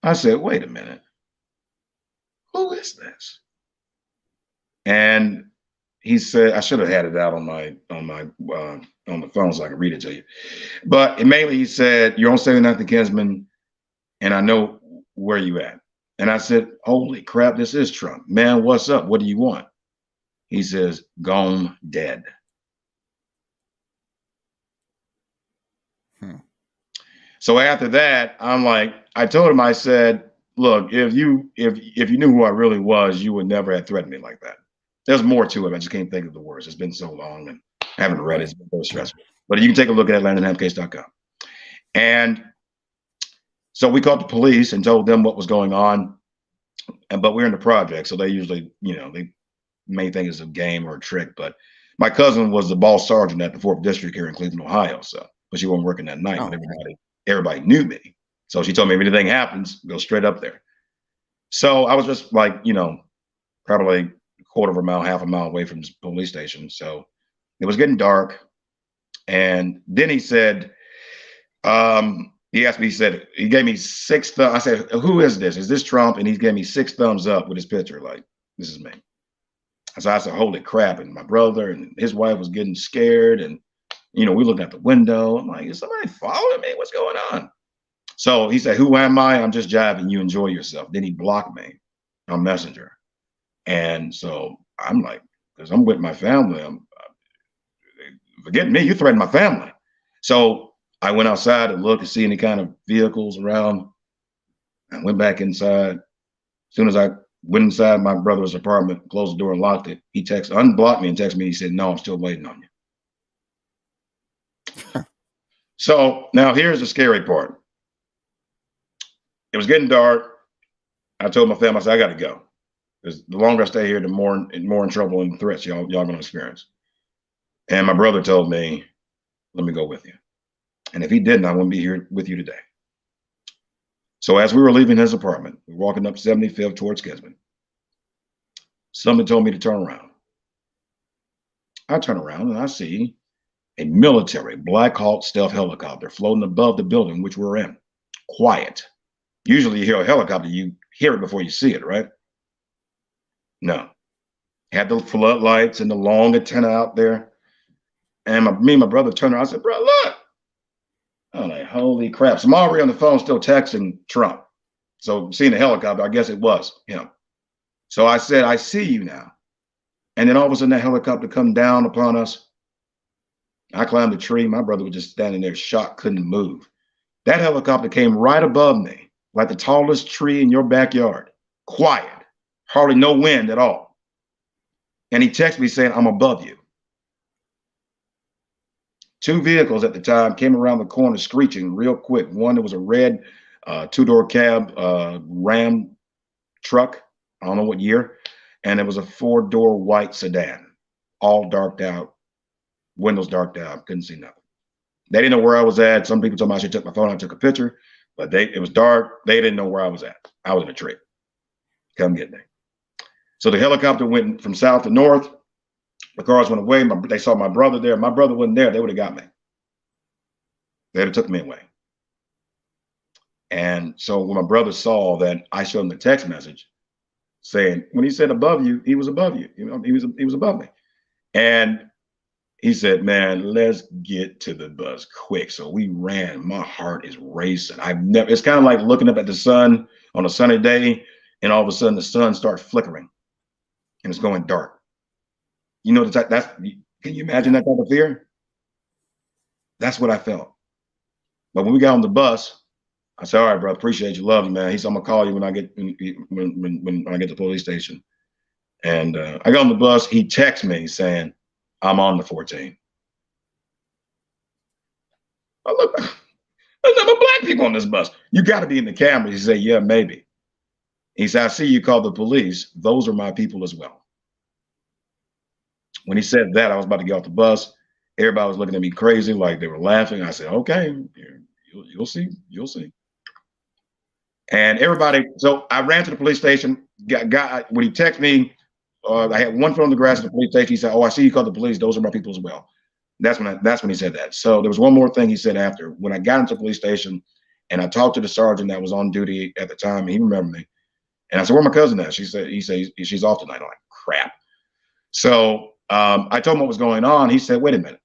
Speaker 3: I said, wait a minute. Who is this? And he said, I should have had it out on the phone so I could read it to you. But mainly he said, you're on 7th and Kinsman, and I know where you at. And I said, holy crap, this is Trump. Man, what's up? What do you want? He says, gone dead. So after that, I'm like, I told him, I said, look, if you knew who I really was, you would never have threatened me like that. There's more to it. I just can't think of the words. It's been so long and I haven't read it. It's been so stressful. But you can take a look at landinghamcase.com. And so we called the police and told them what was going on. But we're in the project, so they usually, they may think it's a game or a trick. But my cousin was the ball sergeant at the 4th District here in Cleveland, Ohio. So, but she wasn't working that night. But everybody knew me. So she told me if anything happens, go straight up there. So I was just like, probably a quarter of a mile, half a mile away from the police station. So it was getting dark. And then he said, he asked me, he gave me 6 thumbs. I said, who is this? Is this Trump? And he gave me 6 thumbs up with his picture. Like, this is me. So I said, holy crap. And my brother and his wife was getting scared. And, we looked out the window. I'm like, is somebody following me? What's going on? So he said, who am I? I'm just jiving. You enjoy yourself. Then he blocked me on Messenger. And so I'm like, because I'm with my family. Forget me. You threatened my family. So I went outside to look to see any kind of vehicles around. I went back inside. As soon as I went inside my brother's apartment, closed the door and locked it, he unblocked me and texted me. He said, no, I'm still waiting on you. So now here's the scary part. It was getting dark. I told my family, I said, I got to go. Because the longer I stay here, the more in trouble and threats y'all going to experience. And my brother told me, let me go with you. And if he didn't, I wouldn't be here with you today. So as we were leaving his apartment, we were walking up 75th towards Kinsman. Somebody told me to turn around. I turn around and I see a military Black Hawk stealth helicopter floating above the building which we're in. Quiet. Usually you hear a helicopter, you hear it before you see it, right? No. Had the floodlights and the long antenna out there. And me and my brother turned around. I said, bro, look. I'm like, holy crap. So I'm already on the phone still texting Trump. So seeing the helicopter, I guess it was him. So I said, I see you now. And then all of a sudden that helicopter come down upon us. I climbed the tree. My brother was just standing there shocked, couldn't move. That helicopter came right above me, like the tallest tree in your backyard. Quiet, hardly no wind at all. And he texted me saying, I'm above you. Two vehicles at the time came around the corner screeching real quick. One that was a red two-door cab Ram truck. I don't know what year. And it was a four-door white sedan, all darked out, windows darked out, couldn't see nothing. They didn't know where I was at. Some people told me I should take my phone out and took a picture, but it was dark. They didn't know where I was at. I was in a tree. Come get me. So the helicopter went from south to north. The cars went away. They saw my brother there. My brother wasn't there. They would have got me. They'd have took me away. And so when my brother saw that, I showed him the text message saying, when he said above you, he was above you. You know, he was above me. And he said, man, let's get to the bus quick. So we ran. My heart is racing. It's kind of like looking up at the sun on a sunny day, and all of a sudden the sun starts flickering and it's going dark. You know, can you imagine that type of fear? That's what I felt. But when we got on the bus, I said, all right, bro, appreciate you, love you, man. He said, I'm gonna call you when I get when I get to the police station. And I got on the bus. He texted me saying, I'm on the 14. I look, there's no black people on this bus. You got to be in the camera. He said, yeah, maybe. He said, I see you call the police. Those are my people as well. When he said that, I was about to get off the bus. Everybody was looking at me crazy, like they were laughing. I said, okay, you'll see, you'll see. And everybody, so I ran to the police station. When he texted me, I had one foot on the grass at the police station. He said, oh, I see you called the police. Those are my people as well. That's when he said that. So there was one more thing he said after. When I got into the police station and I talked to the sergeant that was on duty at the time, he remembered me. And I said, where my cousin at? He said, she's off tonight. I'm like, crap. So I told him what was going on. He said, wait a minute.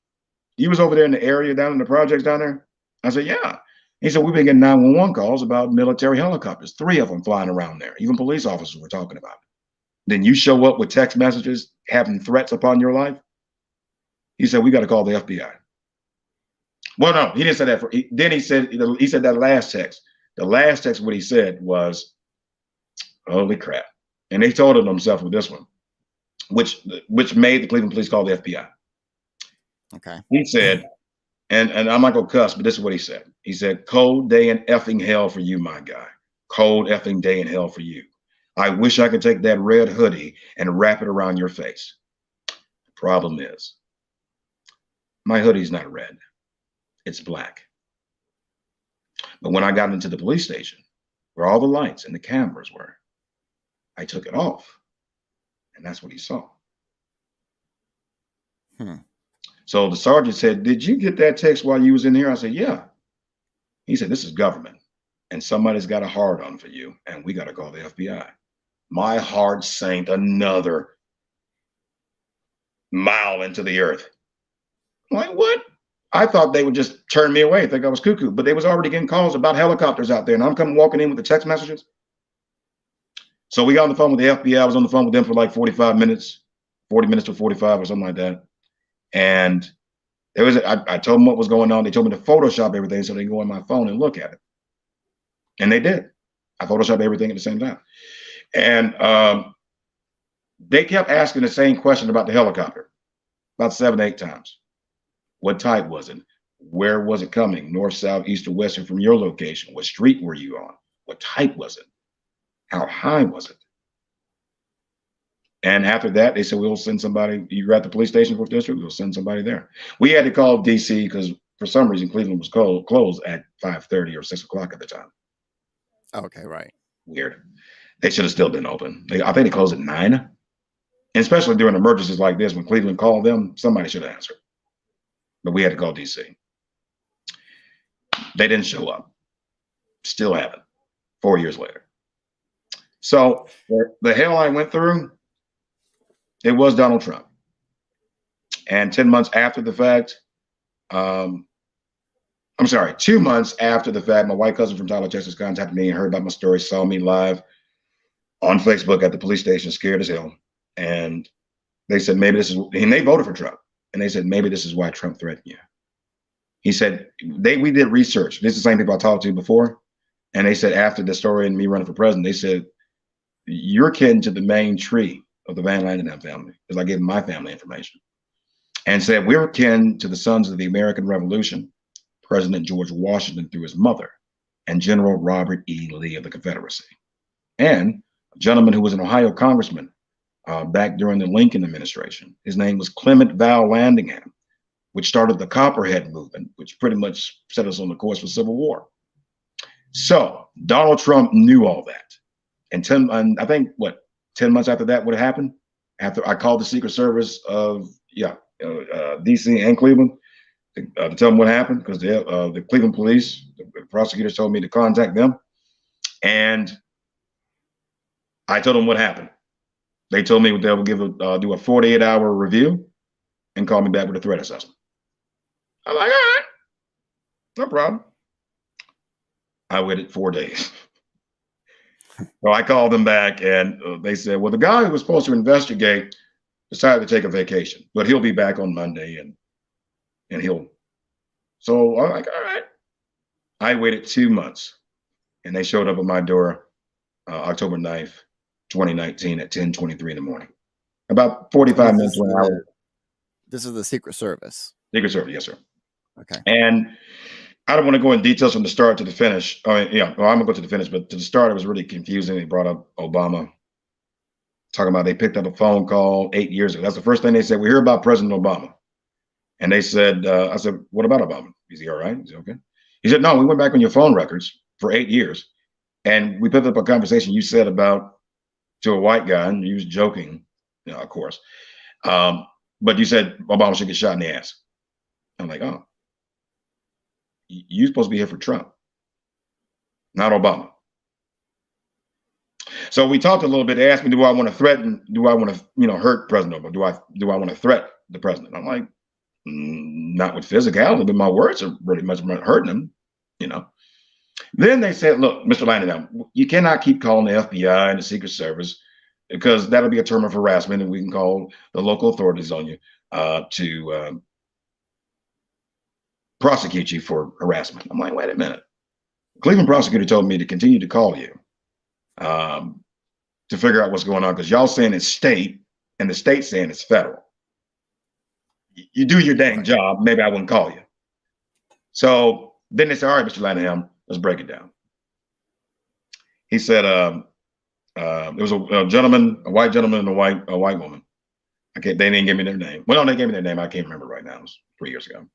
Speaker 3: You was over there in the area down in the projects down there? I said, yeah. He said, we've been getting 911 calls about military helicopters, 3 of them flying around there. Even police officers were talking about it. Then you show up with text messages having threats upon your life? He said, we got to call the FBI. Well, no, he didn't say that. Then he said that last text. The last text, what he said was, holy crap. And they told him himself with this one, which made the Cleveland police call the FBI.
Speaker 2: Okay.
Speaker 3: He said, and I'm not going to cuss, but this is what he said. He said, cold day in effing hell for you, my guy. Cold effing day in hell for you. I wish I could take that red hoodie and wrap it around your face. The problem is, my hoodie's not red. It's black. But when I got into the police station, where all the lights and the cameras were, I took it off. And that's what he saw. So the sergeant said, did you get that text while you was in here? I said, yeah. He said, this is government. And somebody's got a hard on for you. And we got to call the FBI. My heart sank another mile into the earth. I'm like, what? I thought they would just turn me away, think I was cuckoo, but they was already getting calls about helicopters out there, and I'm coming walking in with the text messages. So we got on the phone with the FBI. I was on the phone with them for like 45 minutes, 40 minutes to 45 or something like that. And there was I told them what was going on. They told me to Photoshop everything so they can go on my phone and look at it. And they did. I Photoshopped everything at the same time. And they kept asking the same question about the helicopter, about 7, 8 times. What type was it? Where was it coming? North, south, east, or western from your location? What street were you on? What type was it? How high was it? And after that, they said, we'll send somebody. You're at the police station, 4th District, we'll send somebody there. We had to call DC because for some reason, Cleveland was closed at 5:30 or 6 o'clock at the time.
Speaker 2: Okay, right.
Speaker 3: Weird. They should have still been open. I think they closed at 9. And especially during emergencies like this, when Cleveland called them, somebody should have answered. But we had to call DC. They didn't show up. Still haven't. 4 years later. So the hell I went through, it was Donald Trump. And 10 months after the fact, I'm sorry, 2 months after the fact, my white cousin from Tyler, Texas contacted me and heard about my story, saw me live on Facebook at the police station, scared as hell. And they said, maybe this is, and they voted for Trump. And they said, maybe this is why Trump threatened you. He said, we did research. This is the same people I talked to before. And they said, after the story and me running for president, they said, you're kin to the main tree of the Van Landingham family, because I gave them my family information. and said, we're kin to the sons of the American Revolution, President George Washington through his mother, and General Robert E. Lee of the Confederacy, and a gentleman who was an Ohio congressman back during the Lincoln administration. His name was Clement Val Landingham, which started the Copperhead movement, which pretty much set us on the course for Civil War. So Donald Trump knew all that. And I think, what, 10 months after that would have happened, after I called the Secret Service of DC and Cleveland to tell them what happened, because the Cleveland police, the prosecutors told me to contact them. And I told them what happened. They told me they would do a 48-hour review and call me back with a threat assessment. I'm like, all right, no problem. I waited 4 days. So I called them back, and they said, well, the guy who was supposed to investigate decided to take a vacation, but he'll be back on Monday, and he'll. So I'm like, all right. I waited 2 months, and they showed up at my door October 9th, 2019 at 10:23 in the morning. About 45 minutes to an hour.
Speaker 2: This is the Secret Service.
Speaker 3: Secret Service, yes, sir.
Speaker 2: Okay.
Speaker 3: And I don't want to go in details from the start to the finish. I mean, I'm gonna go to the finish, but to the start, it was really confusing. They brought up Obama, talking about they picked up a phone call 8 years ago. That's the first thing they said. We hear about President Obama, and they said, I said, what about Obama? Is he all right? Is he okay? He said, no, we went back on your phone records for 8 years, and we picked up a conversation you said about to a white guy, and you was joking, of course. But you said Obama should get shot in the ass. I'm like, oh, you're supposed to be here for Trump, not Obama. So we talked a little bit. They asked me, do I want to threaten? Do I want to, hurt President Obama? Do I want to threat the president? I'm like, not with physicality, but my words are really much hurting him, Then they said, look, Mr. Landingham, you cannot keep calling the FBI and the Secret Service, because that'll be a term of harassment, and we can call the local authorities on you to prosecute you for harassment. I'm like, wait a minute. Cleveland prosecutor told me to continue to call you to figure out what's going on, because y'all saying it's state and the state saying it's federal. You do your dang job, maybe I wouldn't call you. So then they said, all right, Mr. Landingham, let's break it down. He said, there was a gentleman, a white gentleman, and a white woman. They didn't give me their name. Well, no, they gave me their name. I can't remember right now. It was 3 years ago.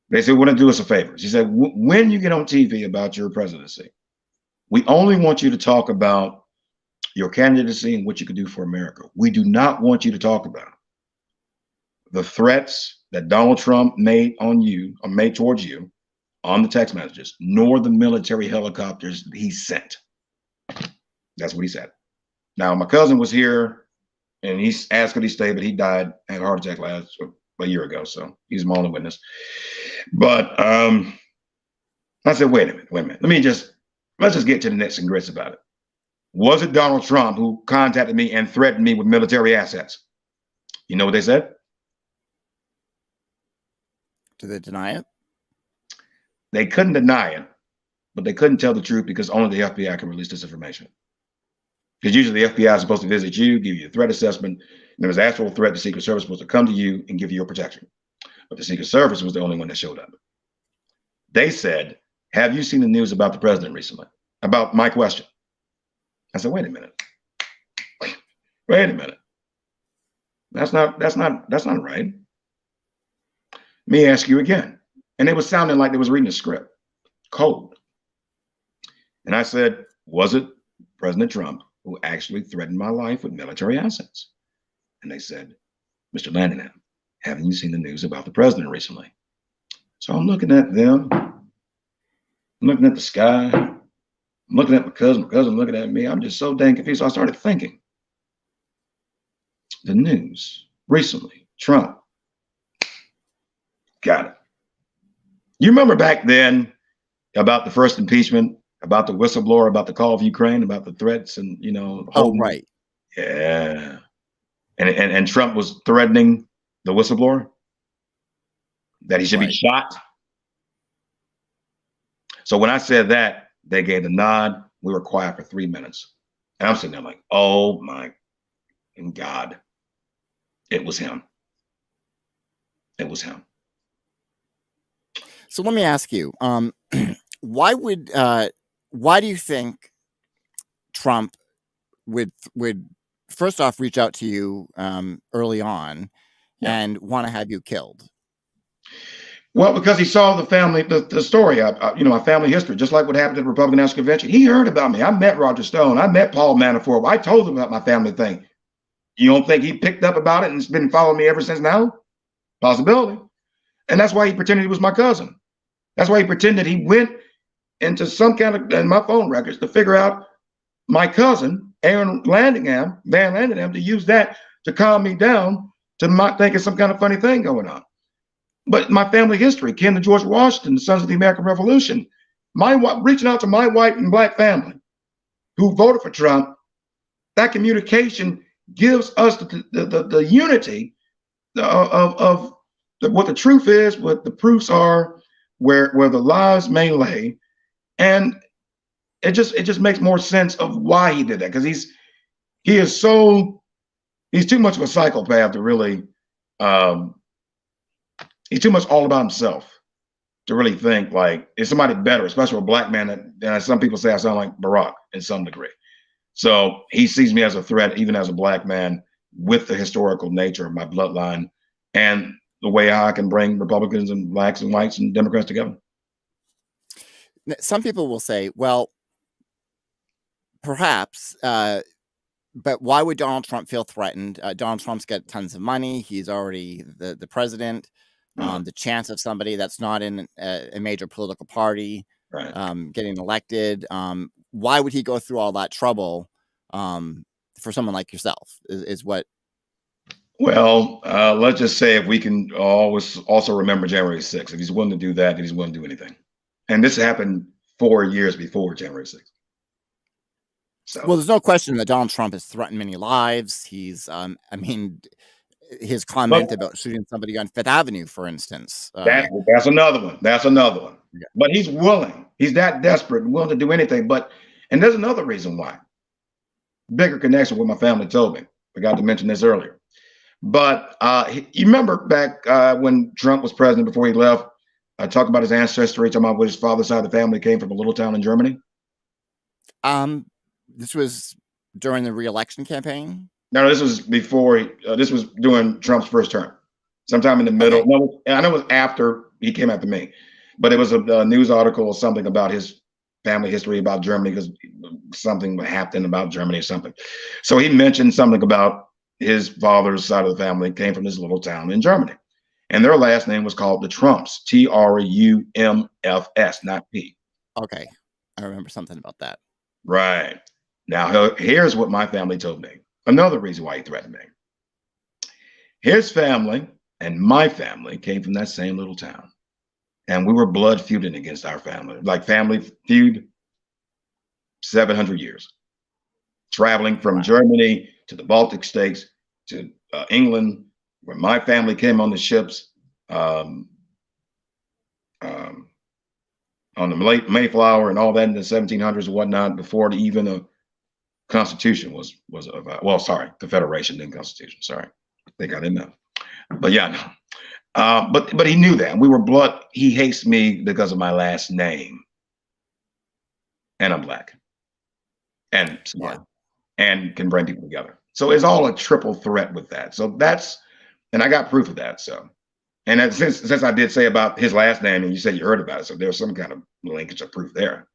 Speaker 3: They said, we're going to do us a favor. She said, when you get on TV about your presidency, we only want you to talk about your candidacy and what you could do for America. We do not want you to talk about the threats that Donald Trump made on you, or made towards you on the text messages, nor the military helicopters he sent. That's what he said. Now, my cousin was here, and he asked could he stay, but he died, had a heart attack a year ago, so he's my only witness. But I said, wait a minute. Let's just get to the nits and grits about it. Was it Donald Trump who contacted me and threatened me with military assets? You know what they said?
Speaker 2: Do they deny it?
Speaker 3: They couldn't deny it, but they couldn't tell the truth because only the FBI can release this information. Because usually the FBI is supposed to visit you, give you a threat assessment, and there was an actual threat. The Secret Service was supposed to come to you and give you your protection. But the Secret Service was the only one that showed up. They said, have you seen the news about the president recently? About my question. I said, wait a minute. Wait a minute. That's not right. Let me ask you again. And it was sounding like they was reading a script, cold. And I said, was it President Trump who actually threatened my life with military assets? And they said, Mr. Landingham, haven't you seen the news about the president recently? So I'm looking at them. I'm looking at the sky. I'm looking at my cousin looking at me. I'm just so dang confused. So I started thinking. The news recently, Trump. Got it. You remember back then about the first impeachment, about the whistleblower, about the call of Ukraine, about the threats and,
Speaker 2: right.
Speaker 3: Yeah. And Trump was threatening the whistleblower that he should be shot. So when I said that, they gave the nod. We were quiet for 3 minutes. And I'm sitting there like, oh my God, it was him. it was him.
Speaker 2: So let me ask you, why do you think Trump would first off reach out to you early on
Speaker 3: Yeah.
Speaker 2: and want to have you killed?
Speaker 3: Well, because he saw the story, my family history, just like what happened at the Republican National Convention. He heard about me. I met Roger Stone. I met Paul Manafort. I told him about my family thing. You don't think he picked up about it and has been following me ever since now? Possibility. And that's why he pretended he was my cousin. That's why he pretended he went into some kind of, in my phone records, to figure out my cousin, Aaron Landingham, Van Landingham, to use that to calm me down, to not think it's some kind of funny thing going on. But my family history, kin to George Washington, the Sons of the American Revolution, reaching out to my white and black family who voted for Trump, that communication gives us the unity of what the truth is, what the proofs are, where the lies may lay, and it just makes more sense of why he did that, because he's too much of a psychopath to really. He's too much all about himself to really think like is somebody better, especially a black man that some people say I sound like Barack in some degree. So he sees me as a threat, even as a black man, with the historical nature of my bloodline and the way I can bring Republicans and blacks and whites and Democrats together.
Speaker 2: Some people will say, well, perhaps, but why would Donald Trump feel threatened? Donald Trump's got tons of money. He's already the president. The chance of somebody that's not in a major political party getting elected, why would he go through all that trouble for someone like yourself is what.
Speaker 3: Well, let's just say if we can always also remember January 6th, if he's willing to do that, then he's willing to do anything. And this happened 4 years before January 6th. So,
Speaker 2: well, there's no question that Donald Trump has threatened many lives. He's, his comment about shooting somebody on Fifth Avenue, for instance.
Speaker 3: That's another one. That's another one.
Speaker 2: Yeah.
Speaker 3: But he's willing. He's that desperate and willing to do anything. And there's another reason why. Bigger connection with my family told me. Forgot to mention this earlier. But you remember back when Trump was president before he left, I talked about his ancestry, talking about where his father's side of the family came from, a little town in Germany.
Speaker 2: This was during the re-election campaign.
Speaker 3: No, this was before. This was during Trump's first term, sometime in the middle. Okay. No, I know it was after he came after me, but it was a news article or something about his family history about Germany, because something happened about Germany or something. So he mentioned something about his father's side of the family came from this little town in Germany, and their last name was called the Trumps, Trumfs, not P.
Speaker 2: Okay, I remember something about that.
Speaker 3: Right. Now, here's what my family told me. Another reason why he threatened me. His family and my family came from that same little town. And we were blood feuding against our family, like family feud, 700 years. Traveling from Germany to the Baltic states to England, where my family came on the ships on the Mayflower and all that in the 1700s and whatnot, before even a Constitution was Confederation, then Constitution. Sorry, I think I didn't know, but yeah, no. But he knew that we were blood. He hates me because of my last name, and I'm black, and smart, and can bring people together. So it's all a triple threat with that. So and I got proof of that. So, and since I did say about his last name, and you said you heard about it, so there's some kind of linkage of proof there.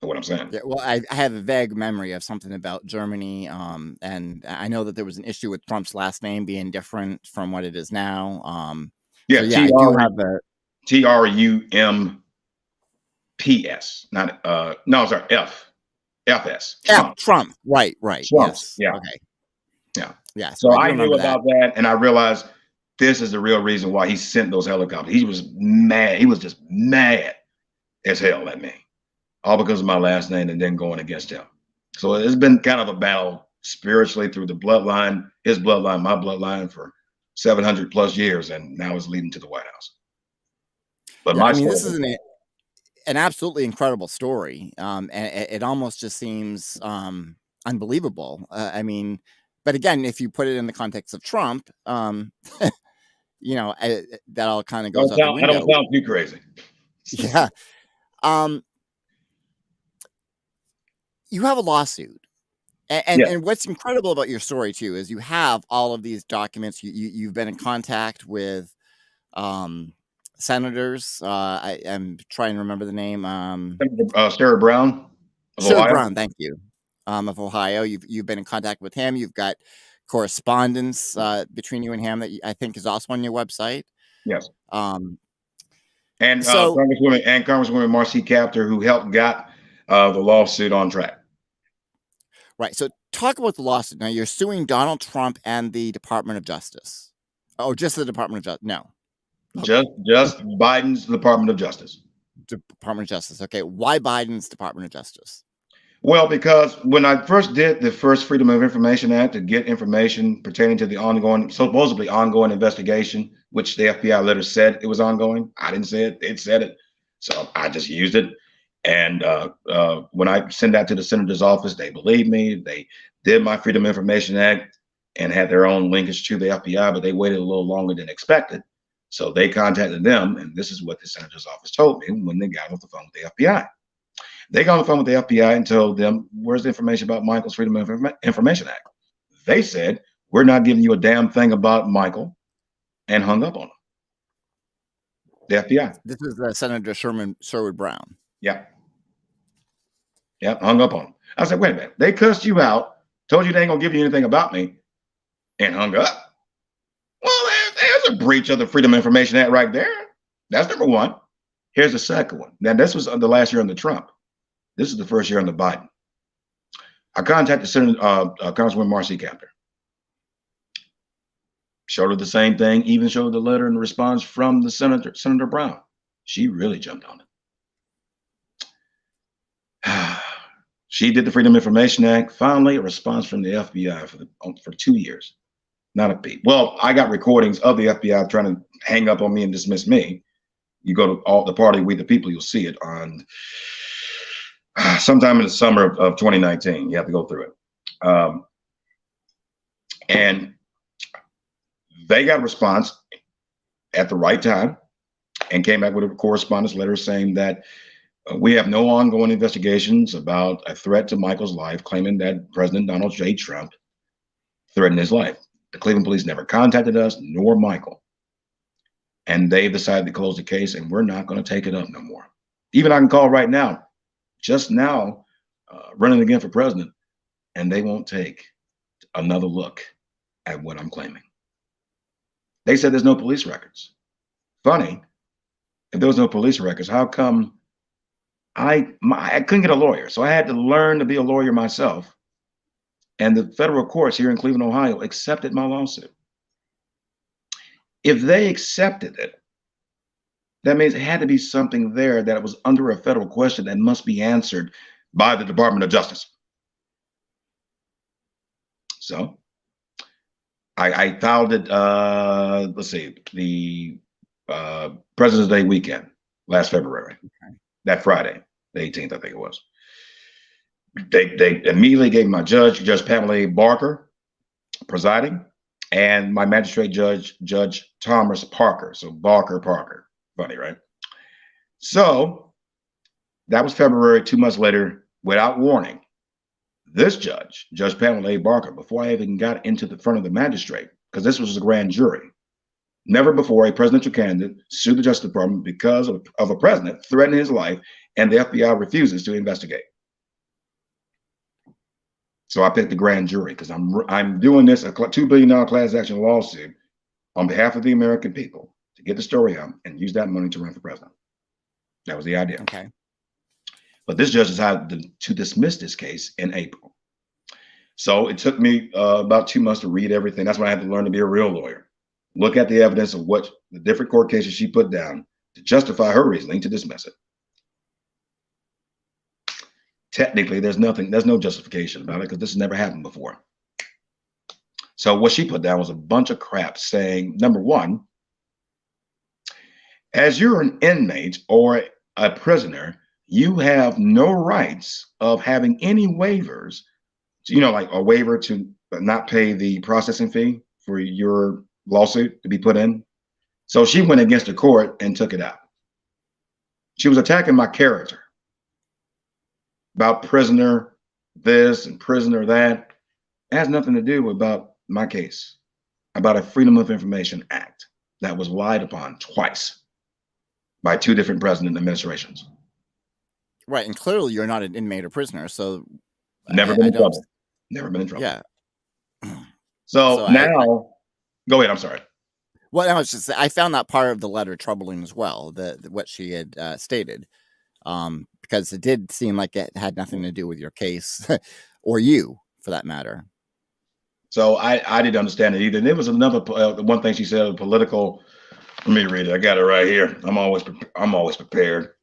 Speaker 3: What I'm saying.
Speaker 2: Yeah, well, I have a vague memory of something about Germany, and I know that there was an issue with Trump's last name being different from what it is now. I do have the TRUMPS, not no, sorry, FS. Trump. Right.
Speaker 3: Trump.
Speaker 2: Yes.
Speaker 3: Yeah.
Speaker 2: Okay.
Speaker 3: Yeah. So I knew about that, and I realized this is the real reason why he sent those helicopters. He was mad. He was just mad as hell at me. All because of my last name and then going against him. So it's been kind of a battle spiritually through the bloodline, his bloodline, my bloodline, for 700 plus years, and now it's leading to the White House. But
Speaker 2: this is an absolutely incredible story, and it almost just seems unbelievable. But again, if you put it in the context of Trump, that all kind of goes out the
Speaker 3: I don't
Speaker 2: window.
Speaker 3: sound too crazy.
Speaker 2: Yeah. You have a lawsuit. And what's incredible about your story too is you have all of these documents. You've been in contact with senators. I am trying to remember the name.
Speaker 3: Sarah Brown of
Speaker 2: Sherrod
Speaker 3: Ohio.
Speaker 2: Brown, thank you. Of Ohio. You've been in contact with him. You've got correspondence between you and him that I think is also on your website.
Speaker 3: Yes.
Speaker 2: Um,
Speaker 3: And
Speaker 2: so
Speaker 3: Congresswoman Marcy Kaptur, who helped got the lawsuit on track.
Speaker 2: right. So talk about the lawsuit. Now you're suing Donald Trump and the Department of Justice. Oh, just the Department of Justice? No. Okay.
Speaker 3: Just Biden's Department of Justice.
Speaker 2: Department of Justice. Okay. Why Biden's Department of Justice?
Speaker 3: Well, because when I first did the first Freedom of Information Act to get information pertaining to the supposedly ongoing investigation, which the FBI letter said it was ongoing, I didn't say it; it said it, so I just used it. And when I sent that to the senator's office, they believed me. They did my Freedom of Information Act and had their own linkage to the FBI, but they waited a little longer than expected. So they contacted them, and this is what the senator's office told me when they got off the phone with the FBI. They got on the phone with the FBI and told them, "Where's the information about Michael's Freedom of Information Act?" They said, "We're not giving you a damn thing about Michael," and hung up on them. The FBI.
Speaker 2: This is Senator Sherwood Brown.
Speaker 3: Yeah. Yeah, hung up on them. I said, wait a minute. They cussed you out, told you they ain't going to give you anything about me, and hung up. Well, there's a breach of the Freedom of Information Act right there. That's number one. Here's the second one. Now, this was the last year under Trump. This is the first year under Biden. I contacted Congresswoman Marcy Kaptur. Showed her the same thing, even showed the letter and the response from the Senator Brown. She really jumped on it. She did the Freedom of Information Act. Finally, a response from the FBI for 2 years. Not a peep. Well, I got recordings of the FBI trying to hang up on me and dismiss me. You go to the party, We the People, you'll see it on sometime in the summer of 2019. You have to go through it. And they got a response at the right time and came back with a correspondence letter saying that we have no ongoing investigations about a threat to Michael's life, claiming that President Donald J. Trump threatened his life. The Cleveland police never contacted us, nor Michael. And they've decided to close the case, and we're not going to take it up no more. Even I can call right now, just now, running again for president, and they won't take another look at what I'm claiming. They said there's no police records. Funny, if there was no police records, how come I couldn't get a lawyer? So I had to learn to be a lawyer myself. And the federal courts here in Cleveland, Ohio, accepted my lawsuit. If they accepted it, that means it had to be something there that was under a federal question that must be answered by the Department of Justice. So I filed it, let's see, the President's Day weekend, last February, that Friday, the 18th, I think it was. They immediately gave my Judge Pamela Barker, presiding, and my magistrate Judge Thomas Parker. So Parker. Funny, right? So that was February. 2 months later, without warning, this Judge Pamela Barker, before I even got into the front of the magistrate, because this was a grand jury, never before a presidential candidate sued the Justice Department because of a president threatening his life, and the FBI refuses to investigate. So I picked the grand jury because I'm doing this, a $2 billion class action lawsuit on behalf of the American people to get the story out and use that money to run for president. That was the idea.
Speaker 2: Okay.
Speaker 3: But this judge decided to dismiss this case in April. So it took me about 2 months to read everything. That's when I had to learn to be a real lawyer. Look at the evidence of what the different court cases she put down to justify her reasoning to dismiss it. Technically, there's no justification about it because this has never happened before. So what she put down was a bunch of crap saying, number one, as you're an inmate or a prisoner, you have no rights of having any waivers, like a waiver to not pay the processing fee for your lawsuit to be put in. So she went against the court and took it out. She was attacking my character about prisoner this and prisoner that. It has nothing to do about my case, about a Freedom of Information Act that was relied upon twice by two different president administrations.
Speaker 2: Right, and clearly you're not an inmate or prisoner, so
Speaker 3: Never been in trouble. Never been in trouble.
Speaker 2: Yeah.
Speaker 3: So now, go ahead. I'm sorry.
Speaker 2: Well, I was just I found that part of the letter troubling as well. What she had stated, because it did seem like it had nothing to do with your case, or you, for that matter.
Speaker 3: So I didn't understand it either. And there was another one thing she said, political. Let me read it. I got it right here. I'm always prepared.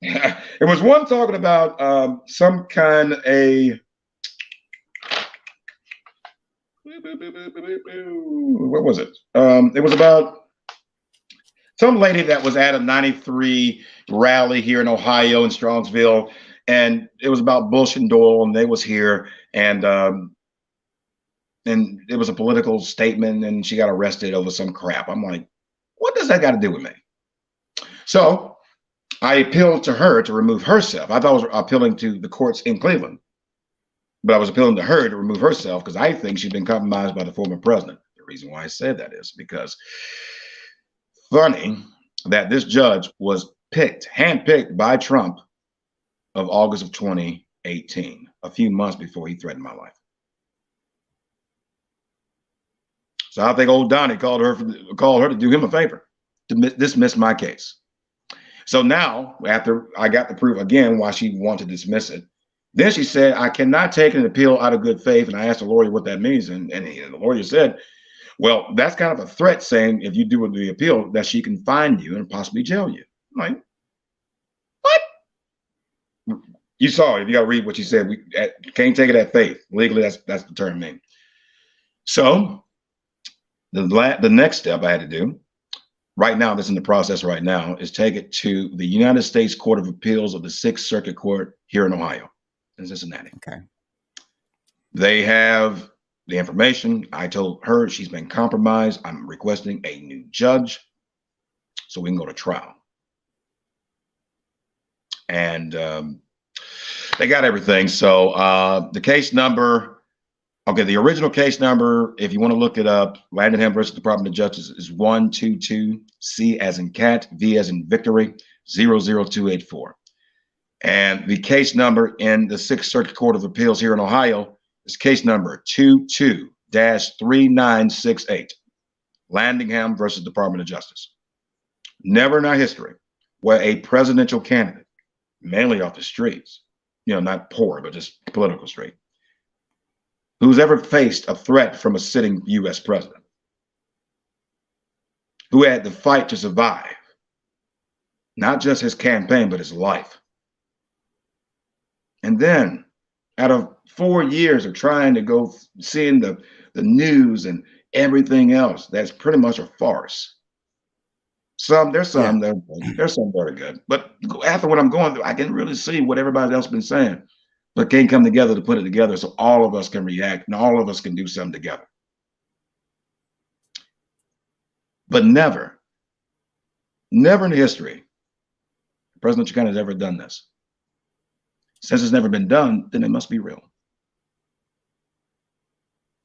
Speaker 3: It was one talking about some kind of what was it? It was about some lady that was at a 93 rally here in Ohio in Strongsville, and it was about Bush and Doyle, and they was here, and it was a political statement, and she got arrested over some crap. I'm like, what does that got to do with me? So I appealed to her to remove herself. I thought I was appealing to the courts in Cleveland, but I was appealing to her to remove herself because I think she's been compromised by the former president. The reason why I said that is because funny that this judge was handpicked by Trump of August of 2018, a few months before he threatened my life. So I think old Donnie called her to do him a favor, to dismiss my case. So now, after I got the proof again why she wanted to dismiss it, then she said, I cannot take an appeal out of good faith. And I asked the lawyer what that means. And the lawyer said, well, that's kind of a threat saying if you do the appeal that she can fine you and possibly jail you. I'm like, what? You saw it. You got to read what she said. We can't take it at faith. Legally, that's the term mean. So the next step I had to do, right now, that's in the process right now, is take it to the United States Court of Appeals of the Sixth Circuit Court here in Ohio, in Cincinnati.
Speaker 2: Okay. They
Speaker 3: have the information. I told her she's been compromised. I'm requesting a new judge so we can go to trial. And they got everything. So the case number, okay, the original case number, if you want to look it up, Landingham versus Department of Justice is 122 C as in cat, V as in victory, 00284. And the case number in the Sixth Circuit Court of Appeals here in Ohio is case number 22-3968, Landingham versus Department of Justice. Never in our history where a presidential candidate, mainly off the streets, not poor, but just political street, who's ever faced a threat from a sitting U.S. president, who had to fight to survive, not just his campaign, but his life. And then out of 4 years of trying to go seeing the news and everything else, that's pretty much a farce. There's some very good, but after what I'm going through, I can really see what everybody else been saying, but can't come together to put it together so all of us can react and all of us can do something together. But never in history, President Chicana has ever done this. Since it's never been done, then it must be real.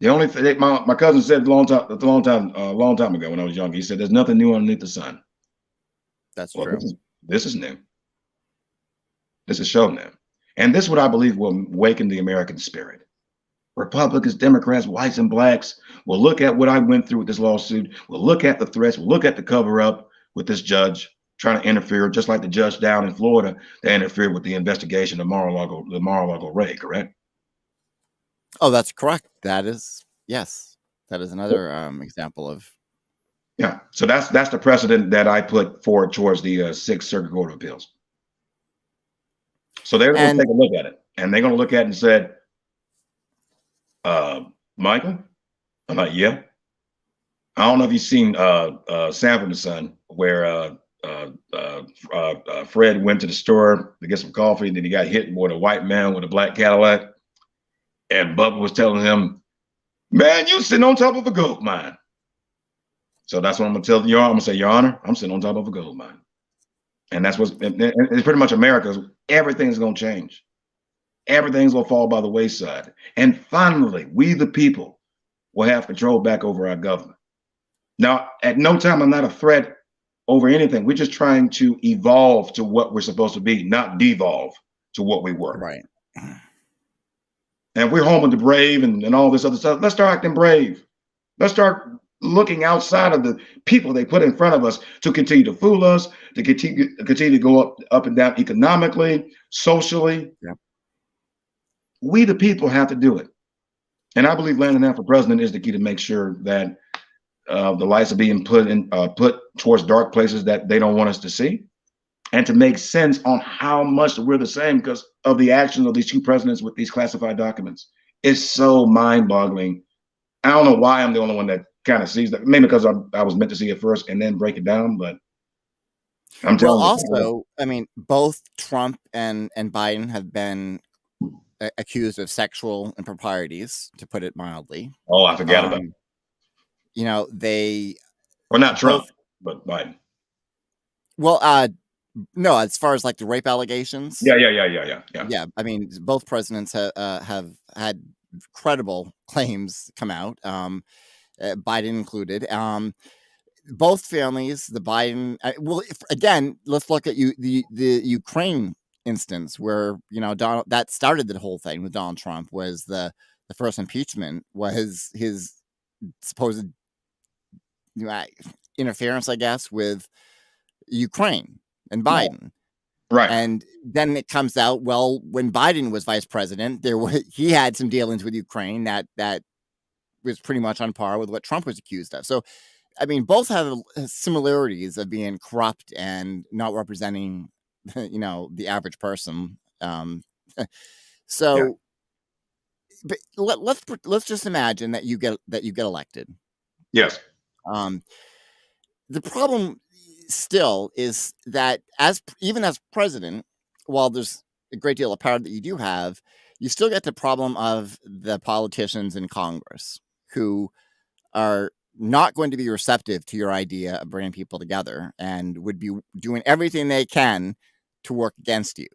Speaker 3: The only thing my cousin said a long time ago when I was young, he said, "There's nothing new underneath the sun."
Speaker 2: That's true.
Speaker 3: This is new. This is show new, and this is what I believe will awaken the American spirit. Republicans, Democrats, whites, and blacks will look at what I went through with this lawsuit. We'll look at the threats. We'll look at the cover up with this judge trying to interfere, just like the judge down in Florida that interfered with the investigation of the Mar-a-Lago raid, correct?
Speaker 2: Oh, that's correct. That is, yes. That is another example of.
Speaker 3: Yeah. So that's the precedent that I put forward towards the Sixth Circuit Court of Appeals. So they're going to take a look at it, and they're going to look at it and said, Michael? I'm like, yeah. I don't know if you've seen Sanford and Son, where Fred went to the store to get some coffee, and then he got hit with a white man with a black Cadillac. And Bubba was telling him, man, you sitting on top of a gold mine. So that's what I'm gonna tell you. I'm gonna say, Your Honor, I'm sitting on top of a gold mine, and that's what's it's pretty much America. Everything's gonna change. Everything's gonna fall by the wayside, and finally, we the people will have control back over our government. Now, at no time, I'm not a threat over anything. We're just trying to evolve to what we're supposed to be, not devolve to what we were.
Speaker 2: Right.
Speaker 3: And if we're home with the brave and all this other stuff, let's start acting brave. Let's start looking outside of the people they put in front of us to continue to fool us, to continue to go up and down economically, socially.
Speaker 2: Yeah.
Speaker 3: We, the people, have to do it. And I believe Landingham for president is the key to make sure that the lights are being put towards dark places that they don't want us to see, and to make sense on how much we're the same because of the actions of these two presidents with these classified documents. It's so mind-boggling. I don't know why I'm the only one that kind of sees that. Maybe because I was meant to see it first and then break it down, but I'm telling you.
Speaker 2: Also, I mean, both Trump and Biden have been accused of sexual improprieties, to put it mildly.
Speaker 3: Oh, I forgot about it.
Speaker 2: You know, they
Speaker 3: Well, not Trump, but Biden.
Speaker 2: Well, no, as far as like the rape allegations.
Speaker 3: Yeah.
Speaker 2: Yeah, I mean, both presidents have had credible claims come out, Biden included. Both families, the Biden. Well, again, let's look at the Ukraine instance where Donald, that started the whole thing with Donald Trump, was the first impeachment was his supposed interference, I guess, with Ukraine and Biden.
Speaker 3: Right.
Speaker 2: And then it comes out, well, when Biden was vice president, he had some dealings with Ukraine that was pretty much on par with what Trump was accused of. So, I mean, both have similarities of being corrupt and not representing, the average person. So, but let's just imagine that you get elected.
Speaker 3: Yes.
Speaker 2: The problem still is that even as president, while there's a great deal of power that you do have, you still get the problem of the politicians in Congress who are not going to be receptive to your idea of bringing people together and would be doing everything they can to work against you.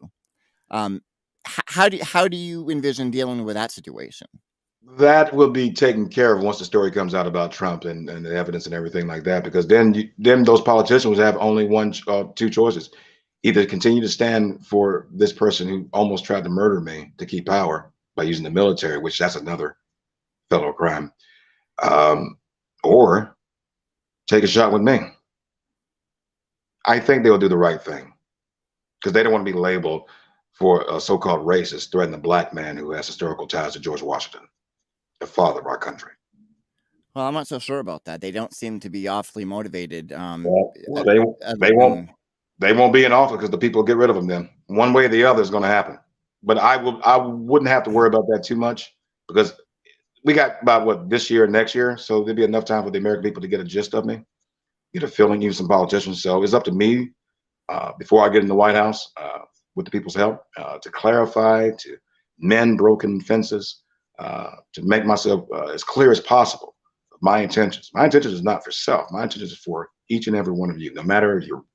Speaker 2: How do you envision dealing with that situation?
Speaker 3: That will be taken care of once the story comes out about Trump and the evidence and everything like that, because then those politicians have only two choices: either continue to stand for this person who almost tried to murder me to keep power by using the military, which that's another federal crime, or take a shot with me. I think they'll do the right thing because they don't want to be labeled for a so-called racist threatening a black man who has historical ties to George Washington, the father of our country.
Speaker 2: Well, I'm not so sure about that. They don't seem to be awfully motivated.
Speaker 3: They won't be in office because the people will get rid of them. Then one way or the other is going to happen. But I wouldn't have to worry about that too much because we got about this year and next year, so there'll be enough time for the American people to get a gist of me, get a feeling, even some politicians. So it's up to me before I get in the White House, with the people's help, to clarify, to mend broken fences. To make myself as clear as possible of my intentions. My intentions is not for self. My intentions is for each and every one of you, no matter if you're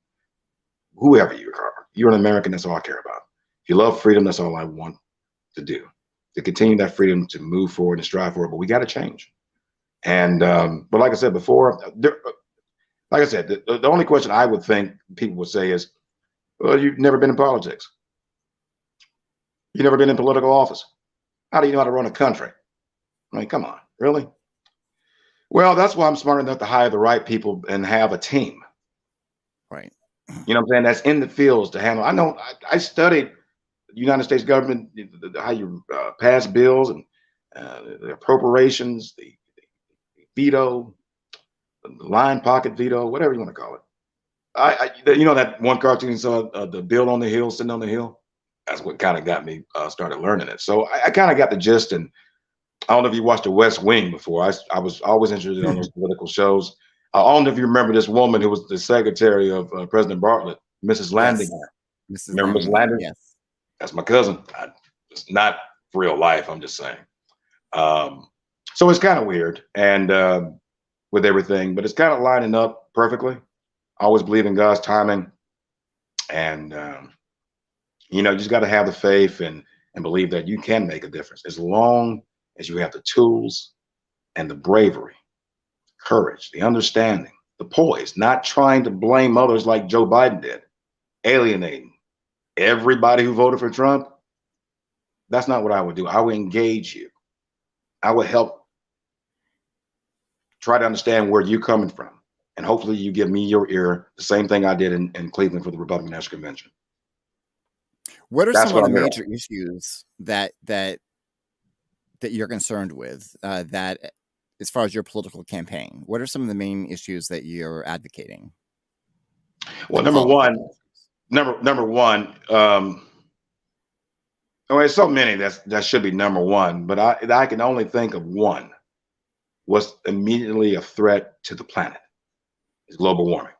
Speaker 3: whoever you are. You're an American. That's all I care about. If you love freedom, that's all I want to do. To continue that freedom, to move forward and strive for it. But we got to change. And but like I said before, the only question I would think people would say is, well, you've never been in politics. You've never been in political office. How do you know how to run a country? I mean, come on, really? Well, that's why I'm smart enough to hire the right people and have a team.
Speaker 2: Right.
Speaker 3: You know what I'm saying? That's in the fields to handle. I know I studied the United States government, how you pass bills and the appropriations, the veto, the line pocket veto, whatever you want to call it. That one cartoon you saw, the bill on the hill, sitting on the hill? That's what kind of got me started learning it. So I kind of got the gist. And I don't know if you watched The West Wing before. I was always interested in those political shows. I don't know if you remember this woman who was the secretary of President Bartlett, Mrs. Landingham.
Speaker 2: Yes.
Speaker 3: Remember Mrs. Landingham?
Speaker 2: Yes.
Speaker 3: That's my cousin. It's not real life, I'm just saying. So it's kind of weird. And with everything, but it's kind of lining up perfectly. I always believe in God's timing, and you just got to have the faith and believe that you can make a difference as long as you have the tools and the bravery, courage, the understanding, the poise, not trying to blame others like Joe Biden did, alienating everybody who voted for Trump. That's not what I would do. I would engage you. I would help try to understand where you're coming from. And hopefully you give me your ear, the same thing I did in Cleveland for the Republican National Convention.
Speaker 2: What are
Speaker 3: That's
Speaker 2: some of
Speaker 3: what
Speaker 2: the
Speaker 3: I'm here.
Speaker 2: major issues that you're concerned with, that as far as your political campaign? What are some of the main issues that you're advocating?
Speaker 3: Well,
Speaker 2: The policy issues.
Speaker 3: number one, oh, there's so many that should be number one, but I can only think of one. What's immediately a threat to the planet is global warming.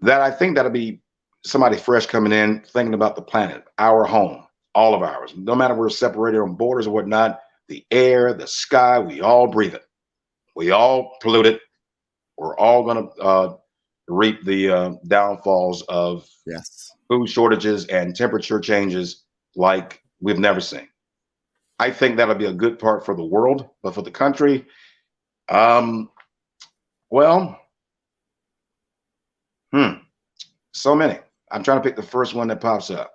Speaker 3: That I think that'll be somebody fresh coming in, thinking about the planet, our home, all of ours. No matter we're separated on borders or whatnot, the air, the sky, we all breathe it. We all pollute it. We're all going to reap the downfalls of
Speaker 2: Yes.
Speaker 3: food shortages and temperature changes like we've never seen. I think that'll be a good part for the world, but for the country, well, so many. I'm trying to pick the first one that pops up.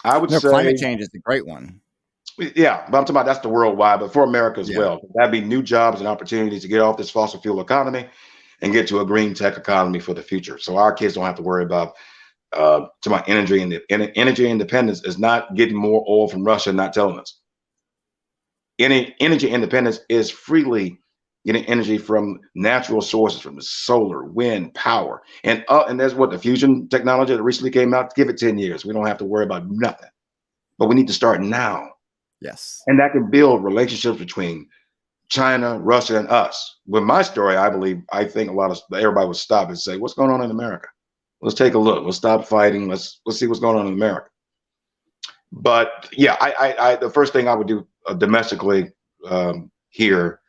Speaker 3: I would
Speaker 2: No,
Speaker 3: say,
Speaker 2: climate change is a great one.
Speaker 3: yeah, but I'm talking about that's the worldwide, but for America as
Speaker 2: Yeah.
Speaker 3: well. That'd be new jobs and opportunities to get off this fossil fuel economy and get to a green tech economy for the future. So our kids don't have to worry about to my energy, and energy independence is not getting more oil from Russia and not telling us. Any energy independence is freely getting energy from natural sources, from the solar, wind, power, and that's what the fusion technology that recently came out. Give it 10 years, we don't have to worry about nothing. But we need to start now,
Speaker 2: Yes.
Speaker 3: and that can build relationships between China, Russia, and us. With my story, I think everybody would stop and say, "What's going on in America? Let's take a look. Let's stop fighting. Let's see what's going on in America." But yeah, the first thing I would do domestically here.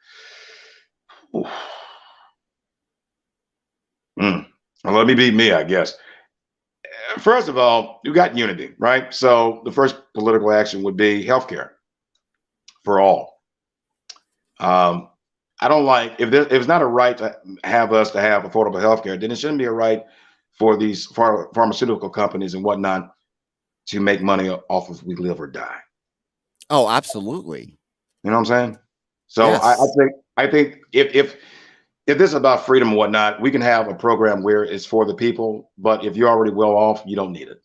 Speaker 3: Well, let me be me, I guess. First of all, you got unity, right? So the first political action would be healthcare for all. I don't like if it's not a right to have affordable healthcare, then it shouldn't be a right for these pharmaceutical companies and whatnot to make money off of we live or die.
Speaker 2: Oh, absolutely.
Speaker 3: You know what I'm saying? So
Speaker 2: Yes.
Speaker 3: I think if this is about freedom and whatnot, we can have a program where it's for the people. But if you're already well off, you don't need it.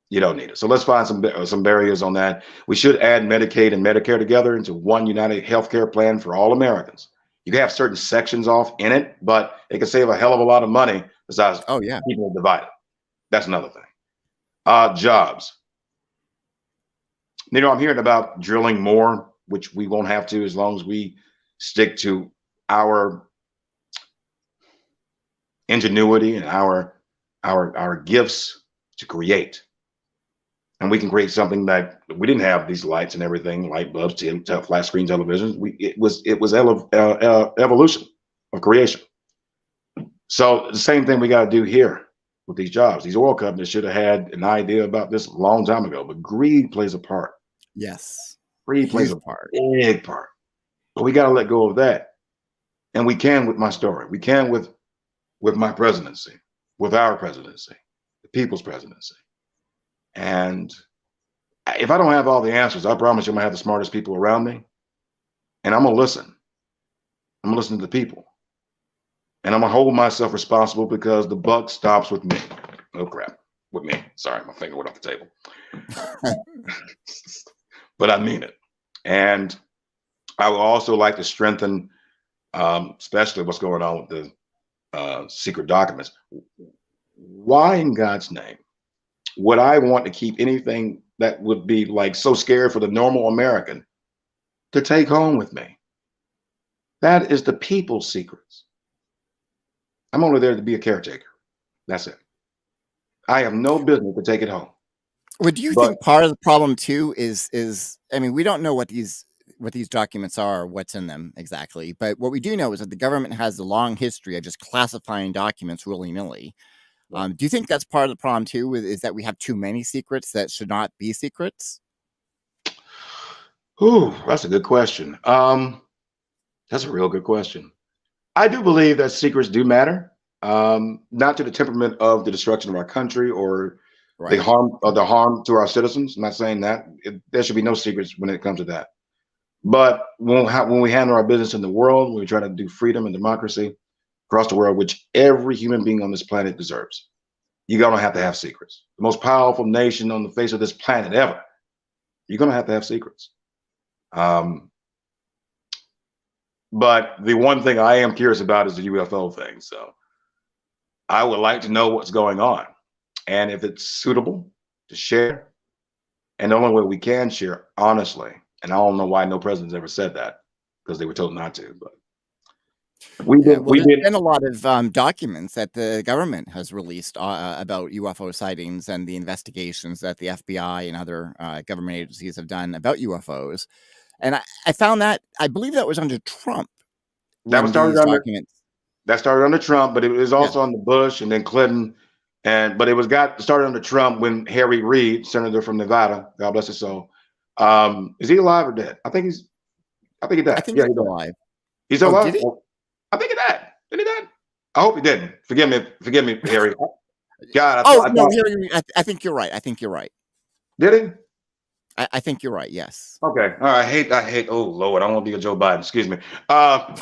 Speaker 3: You don't need it. So let's find some barriers on that. We should add Medicaid and Medicare together into one united healthcare plan for all Americans. You can have certain sections off in it, but it can save a hell of a lot of money besides
Speaker 2: Oh, yeah.
Speaker 3: people divided. That's another thing. Jobs. I'm hearing about drilling more, which we won't have to as long as we stick to our ingenuity and our gifts to create. And we can create something that we didn't have these lights and everything, light bulbs, flat screen televisions. It was evolution of creation. So the same thing we got to do here with these jobs. These oil companies should have had an idea about this a long time ago, but greed plays a part.
Speaker 2: Yes.
Speaker 3: Greed plays
Speaker 2: Huge
Speaker 3: a
Speaker 2: part.
Speaker 3: big part. But we got to let go of that. And we can with my story. We can with my presidency, with our presidency, the people's presidency. And if I don't have all the answers, I promise you I'm gonna have the smartest people around me. And I'm gonna listen. I'm gonna listen to the people. And I'm gonna hold myself responsible because the buck stops with me. Oh crap. With me. Sorry, my finger went off the table. But I mean it. And I would also like to strengthen, especially what's going on with the secret documents. Why in God's name would I want to keep anything that would be like so scary for the normal American to take home with me? That is the people's secrets. I'm only there to be a caretaker. That's it. I have no business to take it home.
Speaker 2: Well, do you
Speaker 3: But
Speaker 2: think part of the problem too is I mean, we don't know what what these documents are, what's in them exactly. But what we do know is that the government has a long history of just classifying documents willy-nilly. Do you think that's part of the problem too? Is that we have too many secrets that should not be secrets?
Speaker 4: Ooh, that's a good question. That's a real good question. I do believe that secrets do matter, not to the temperament of the destruction of our country or
Speaker 2: Right.
Speaker 4: the harm to our citizens. I'm not saying that there should be no secrets when it comes to that. But when we handle our business in the world, when we try to do freedom and democracy across the world, which every human being on this planet deserves, you're gonna have to have secrets. The most powerful nation on the face of this planet ever, you're gonna have to have secrets. Um, but the one thing I am curious about is the UFO thing. So I would like to know what's going on and if it's suitable to share. And the only way we can share, honestly, and I don't know why no president's ever said that because they were told not to, but
Speaker 2: There's been a lot of documents that the government has released about UFO sightings and the investigations that the FBI and other government agencies have done about UFOs. And I found that, I believe that was under Trump.
Speaker 4: That started under Trump, but it was also under Bush and then Clinton. But it started under Trump when Harry Reid, senator from Nevada, God bless his soul. Is he alive or dead? I think he died.
Speaker 2: I think he's alive.
Speaker 4: He's alive? I think he died. Did he die? I hope he didn't. Forgive me, Harry. God,
Speaker 2: I think you're right. I think you're right.
Speaker 4: Did he?
Speaker 2: I think you're right. Yes.
Speaker 4: Okay. All right. I hate. Oh Lord, I don't want to be a Joe Biden. Excuse me.
Speaker 2: I'm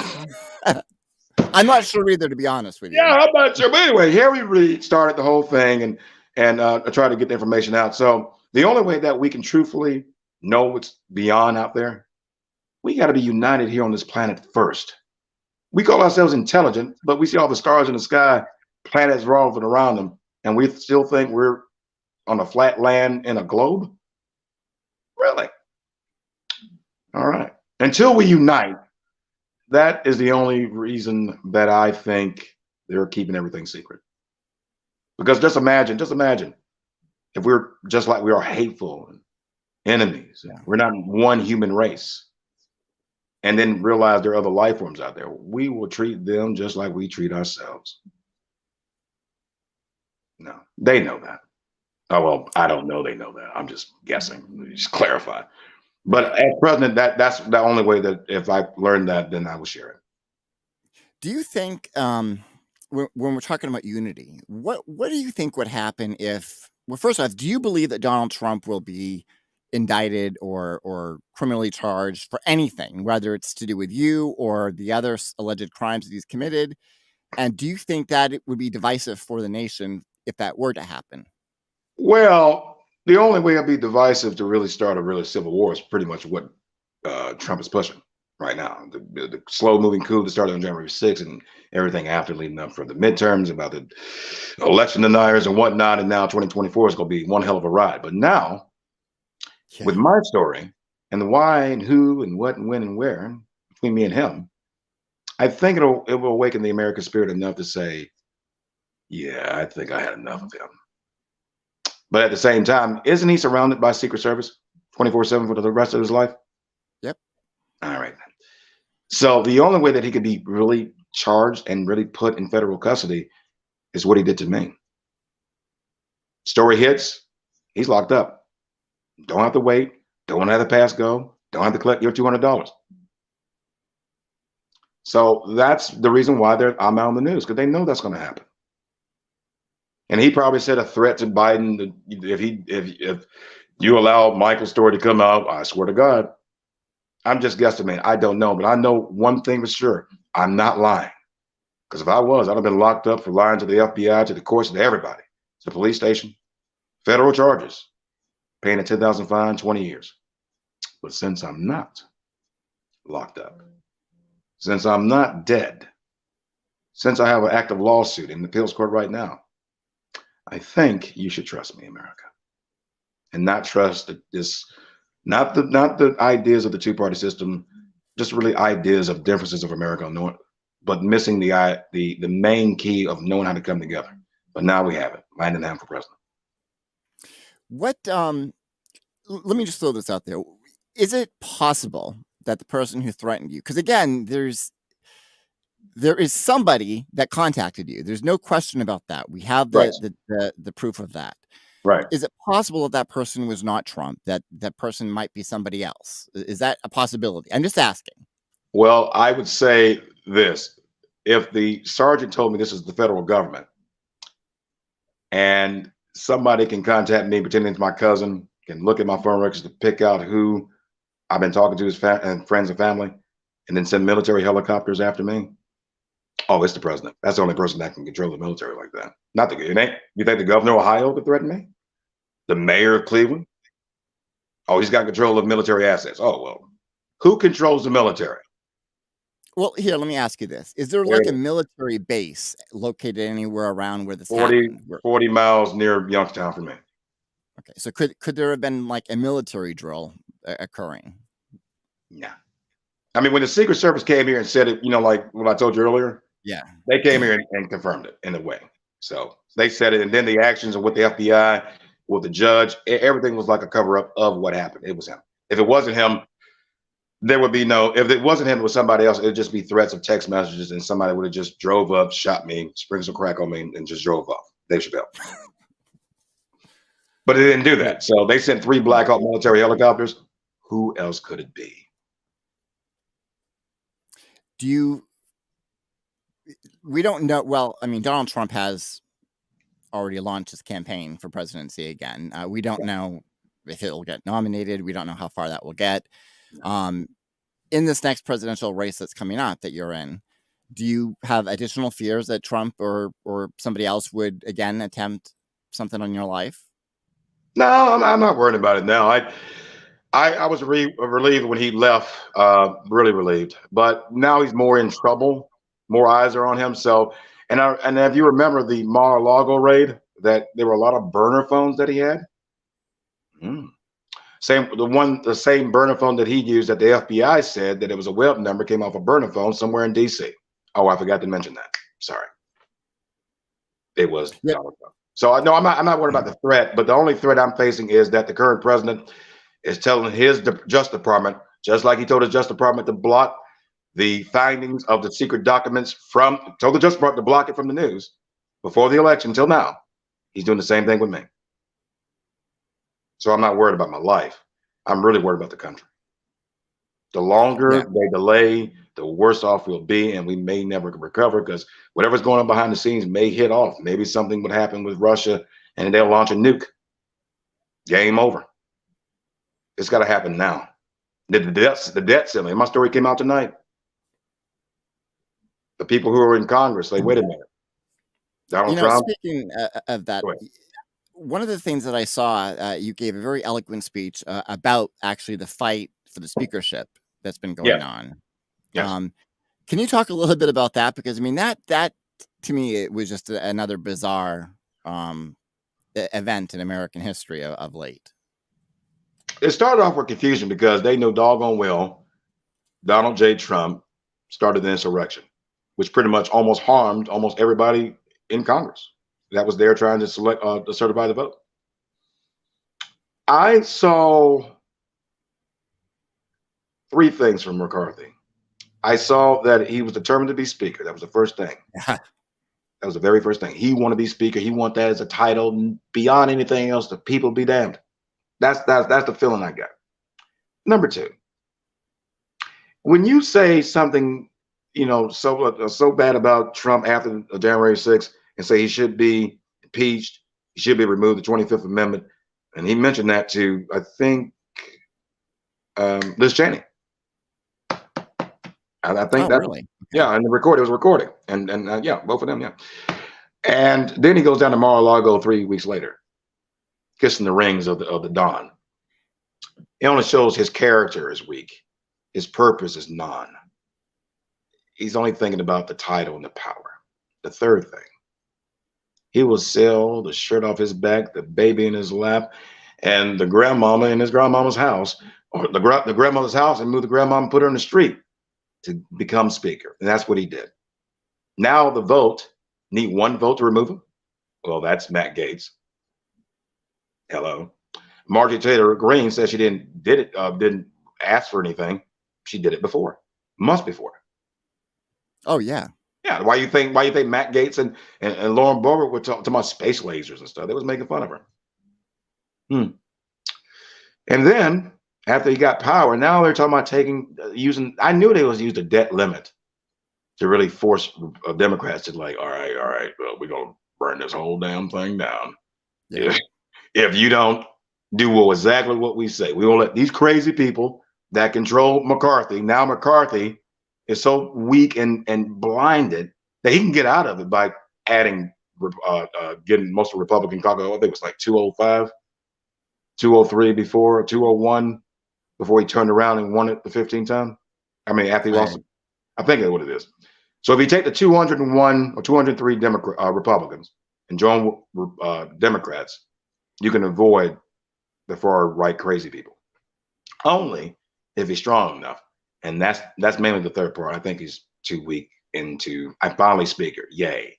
Speaker 2: not sure either, to be honest with you.
Speaker 4: Yeah, I'm not sure. But anyway, Harry Reid started the whole thing and tried to get the information out. So the only way that we can truthfully know what's beyond out there, we got to be united here on this planet first. We call ourselves intelligent, but we see all the stars in the sky, planets revolving around them, and we still think we're on a flat land in a globe? Really? All right. Until we unite, that is the only reason that I think they're keeping everything secret. Because just imagine if we're just like we are hateful and enemies, we're not one human race, and then realize there are other life forms out there, we will treat them just like we treat ourselves. No, they know that. Oh, well, I don't know they know that. I'm just guessing. Just clarify. But as president, that's the only way that if I learned that, then I will share it.
Speaker 2: Do you think, when we're talking about unity, what do you think would happen if, well, first off, do you believe that Donald Trump will be indicted or criminally charged for anything, whether it's to do with you or the other alleged crimes that he's committed? And do you think that it would be divisive for the nation if that were to happen?
Speaker 4: Well, the only way it'd be divisive to really start a really civil war is pretty much what Trump is pushing right now. The slow-moving coup that started on January 6th and everything after leading up for the midterms about the election deniers and whatnot. And now 2024 is going to be one hell of a ride. But now, with my story and the why and who and what and when and where between me and him, I think it will awaken the American spirit enough to say, yeah, I think I had enough of him. But at the same time, isn't he surrounded by Secret Service 24/7 for the rest of his life?
Speaker 2: Yep.
Speaker 4: All right. So the only way that he could be really charged and really put in federal custody is what he did to me. Story hits, he's locked up. Don't have to wait. Don't have to pass go. Don't have to collect your $200. So that's the reason why I'm out on the news, because they know that's going to happen. And he probably said a threat to Biden that if you allow Michael's story to come out, I swear to God, I'm just guesstimating. I don't know, but I know one thing for sure: I'm not lying. Because if I was, I'd have been locked up for lying to the FBI, to the courts, to everybody, to the police station, federal charges, paying a $10,000 fine, 20 years. But since I'm not locked up, since I'm not dead, since I have an active lawsuit in the appeals court right now, I think you should trust me, America, and not trust not the ideas of the two-party system, just really ideas of differences of America, but missing the main key of knowing how to come together. But now we have it. Landingham for president.
Speaker 2: What? Let me just throw this out there. Is it possible that the person who threatened you, because again, there is somebody that contacted you. There's no question about that. We have
Speaker 4: Right.
Speaker 2: the proof of that.
Speaker 4: Right.
Speaker 2: Is it possible that person was not Trump? That person might be somebody else? Is that a possibility? I'm just asking.
Speaker 4: Well, I would say this: if the sergeant told me this is the federal government, and somebody can contact me pretending it's my cousin, can look at my phone records to pick out who I've been talking to, his and friends and family, and then send military helicopters after me. Oh, it's the president. That's the only person that can control the military like that. Not the it ain't. You think the governor of Ohio could threaten me? The mayor of Cleveland? Oh, he's got control of military assets. Oh well, who controls the military?
Speaker 2: Well, here, let me ask you this. Is there like a military base located anywhere around where this
Speaker 4: 40,
Speaker 2: happened?
Speaker 4: 40 miles near Youngstown for me.
Speaker 2: Okay, so could there have been like a military drill occurring?
Speaker 4: Yeah. I mean, when the Secret Service came here and said it, like what I told you earlier,
Speaker 2: Yeah.
Speaker 4: they came here and confirmed it in a way. So they said it, and then the actions of with the FBI, with the judge, everything was like a cover up of what happened. It was him. If it wasn't him, there would be no. If it wasn't him, it was somebody else. It'd just be threats of text messages, and somebody would have just drove up, shot me, sprinkled some crack on me, and just drove off. Dave Chappelle. But they didn't do that. So they sent 3 Black Hawk military helicopters. Who else could it be?
Speaker 2: We don't know. Well, I mean, Donald Trump has already launched his campaign for presidency again. We don't know if it'll get nominated. We don't know how far that will get. In this next presidential race that's coming up that you're in, do you have additional fears that Trump or somebody else would again attempt something on your life?
Speaker 4: No, I'm not worried about it now. I was relieved when he left, really relieved. But now he's more in trouble. More eyes are on him. So, and if you remember the Mar-a-Lago raid, that there were a lot of burner phones that he had. The same burner phone that he used that the FBI said that it was a web number came off a burner phone somewhere in DC. Oh, I forgot to mention that. Sorry. It was Donald Trump. So no, I'm not worried about the threat, but the only threat I'm facing is that the current president is telling his Justice Department, just like he told his Justice Department to block the findings of the secret documents told the Justice Department to block it from the news before the election until now. He's doing the same thing with me. So I'm not worried about my life. I'm really worried about the country. The longer they delay, the worse off we'll be, and we may never recover because whatever's going on behind the scenes may hit off. Maybe something would happen with Russia and they'll launch a nuke. Game over. It's got to happen now. The debt ceiling. My story came out tonight. The people who are in Congress, like, wait a minute. Donald Trump.
Speaker 2: Speaking of that, one of the things that I saw, you gave a very eloquent speech about actually the fight for the speakership that's been going on.
Speaker 4: Yes.
Speaker 2: Can you talk a little bit about that? Because I mean, that to me, it was just another bizarre event in American history of late.
Speaker 4: It started off with confusion because they know doggone well Donald J. Trump started the insurrection, which pretty much almost harmed almost everybody in Congress that was there trying to to certify the vote. I saw 3 things from McCarthy. I saw that he was determined to be speaker. That was the first thing. That was the very first thing. He wanted to be speaker. He wanted that as a title. Beyond anything else, the people be damned. That's the feeling I got. Number 2, when you say something, so bad about Trump after January 6th and say he should be impeached, he should be removed, the 25th Amendment, and he mentioned that to, I think, Liz Cheney. And I think
Speaker 2: really?
Speaker 4: Yeah, and it was recording, and both of them, yeah. And then he goes down to Mar-a-Lago 3 weeks later, kissing the rings of the Don. It only shows his character is weak. His purpose is none. He's only thinking about the title and the power. The third thing, he will sell the shirt off his back, the baby in his lap, and the grandmama in his grandmama's house, or the grandmother's house, and move the grandmama and put her in the street to become speaker. And that's what he did. Now the vote, need 1 vote to remove him. Well, that's Matt Gaetz. Hello. Marjorie Taylor Greene says she didn't ask for anything. she did it before, months before.
Speaker 2: Oh yeah.
Speaker 4: Yeah. Why you think Matt Gaetz and Lauren Boebert were talking about space lasers and stuff? They was making fun of her. And then after he got power, now they're talking about using. I knew they was used a debt limit to really force Democrats to like, all right, well, we're gonna burn this whole damn thing down.
Speaker 2: Yeah.
Speaker 4: If you don't do exactly what we say, we will let these crazy people that control McCarthy. Now McCarthy is so weak and blinded that he can get out of it by adding, getting most of the Republican caucus. I think it was like 205, 203 before, 201 before he turned around and won it the 15th time. I mean, after he lost it. I think that's what it is. So if you take the 201 or 203 Republicans and join Democrats, you can avoid the far right crazy people. Only if he's strong enough, and that's mainly the third part. I think he's too weak into. I'm finally speaker, yay!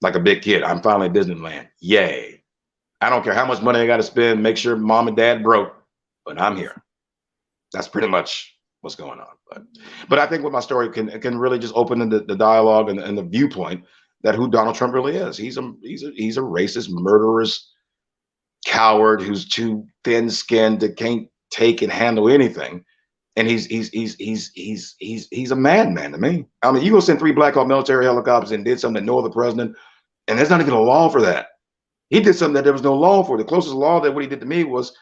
Speaker 4: Like a big kid, I'm finally Disneyland, yay! I don't care how much money I got to spend. Make sure mom and dad broke, but I'm here. That's pretty much what's going on. But I think what my story can really just open the dialogue and the viewpoint that who Donald Trump really is. He's a racist, murderous coward who's too thin-skinned to can't take and handle anything. And he's a madman to me. I mean, you go send 3 Black Hawk military helicopters and did something that no other president, and there's not even a law for that. He did something that there was no law for. The closest law that what he did to me was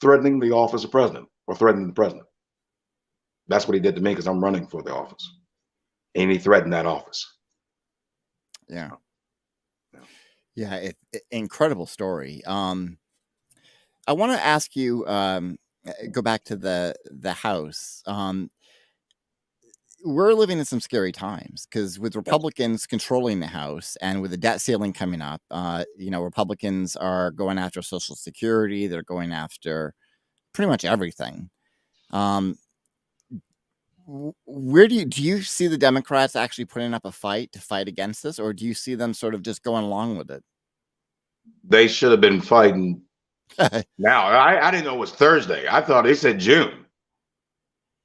Speaker 4: threatening the office of president or threatening the president. That's what he did to me because I'm running for the office. And he threatened that office.
Speaker 2: Yeah. Yeah. Incredible story. I want to ask you, go back to the House. We're living in some scary times because with Republicans controlling the House and with the debt ceiling coming up, Republicans are going after Social Security. They're going after pretty much everything. Where do you see the Democrats actually putting up a fight to fight against this, or do you see them sort of just going along with it?
Speaker 4: They should have been fighting. Now, I didn't know it was Thursday. I thought they said June.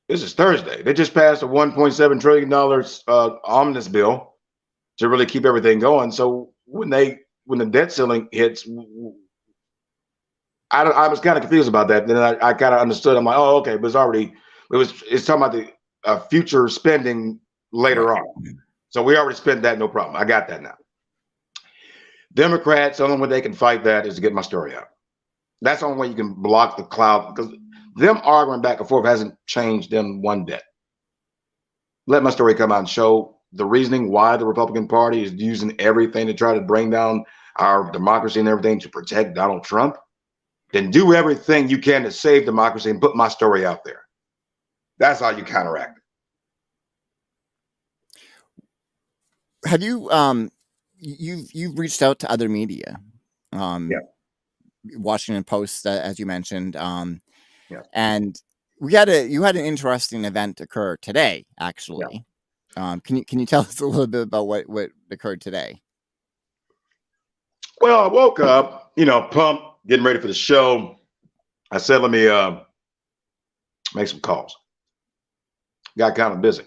Speaker 4: This is Thursday. They just passed a $1.7 trillion omnibus bill to really keep everything going. So when the debt ceiling hits, I was kind of confused about that. Then I kind of understood. I'm like, oh, okay, but it's talking about the future spending later on. So we already spent that, no problem. I got that now. Democrats, the only way they can fight that is to get my story out. That's the only way you can block the cloud, because them arguing back and forth hasn't changed them one bit. Let my story come out and show the reasoning why the Republican Party is using everything to try to bring down our democracy and everything to protect Donald Trump. Then do everything you can to save democracy and put my story out there. That's how you counteract it.
Speaker 2: Have you you've reached out to other media? Washington Post, as you mentioned. And you had an interesting event occur today, actually. Can you tell us a little bit about what occurred today?
Speaker 4: Well, I woke up, pumped, getting ready for the show. I said, let me make some calls. Got kind of busy.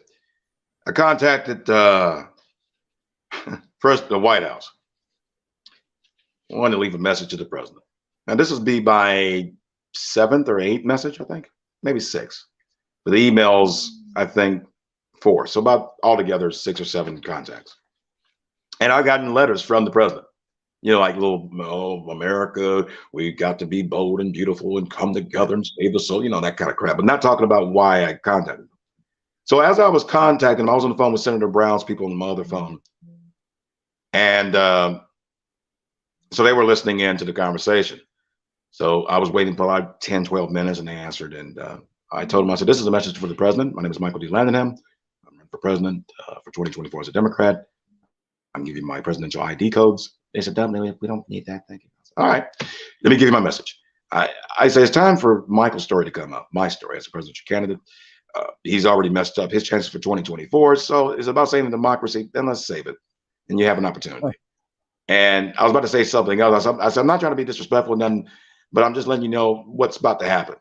Speaker 4: I contacted first the White House. I wanted to leave a message to the president. Now, this will be my 7th or 8th message, I think, maybe 6. But the emails, I think 4. So about altogether 6 or 7 contacts. And I've gotten letters from the president, like little, oh, America, we got to be bold and beautiful and come together and save the soul, that kind of crap. But not talking about why I contacted them. So as I was contacting them, I was on the phone with Senator Brown's people on my other phone. And so they were listening in to the conversation. So I was waiting for like 10, 12 minutes and they answered. And I told them, I said, this is a message for the president. My name is Michael D. Landingham. I'm running for president for 2024 as a Democrat. I'm giving you my presidential ID codes. They said, we don't need that. Thank you. Said, all right, let me give you my message. I say it's time for Michael's story to come up, my story as a presidential candidate. He's already messed up his chances for 2024. So it's about saving democracy. Then let's save it. And you have an opportunity. And I was about to say something else. I said, I'm not trying to be disrespectful, but I'm just letting you know what's about to happen.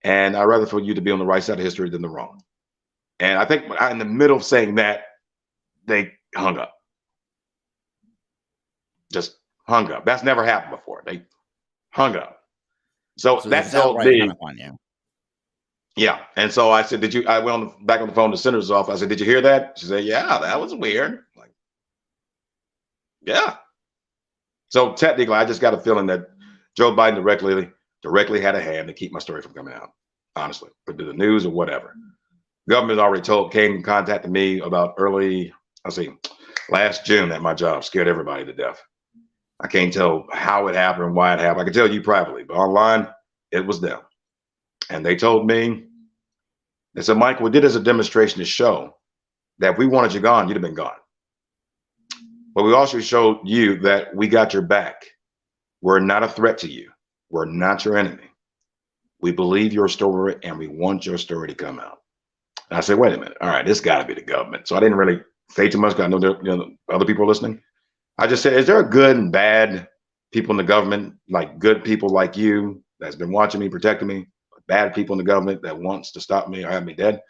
Speaker 4: And I'd rather for you to be on the right side of history than the wrong. And I think in the middle of saying that, they hung up. Just hung up. That's never happened before. They hung up. So
Speaker 2: they
Speaker 4: that told
Speaker 2: outright
Speaker 4: me,
Speaker 2: hung up on you.
Speaker 4: yeah. And so I said, I went back on the phone to the senator's office. I said, did you hear that? She said, yeah, that was weird. I'm like, yeah. So technically, I just got a feeling that Joe Biden directly had a hand to keep my story from coming out, honestly, but to the news or whatever. Government already came and contacted me about last June that my job scared everybody to death. I can't tell how it happened and why it happened. I can tell you privately, but online, it was them. And they told me, they said, Mike, we did as a demonstration to show that if we wanted you gone, you'd have been gone. But we also showed you that we got your back. We're not a threat to you. We're not your enemy. We believe your story and we want your story to come out. And I said, wait a minute. All right, this got to be the government. So I didn't really say too much because I know there, other people are listening. I just said, is there good and bad people in the government, like good people like you that's been watching me, protecting me, bad people in the government that wants to stop me or have me dead?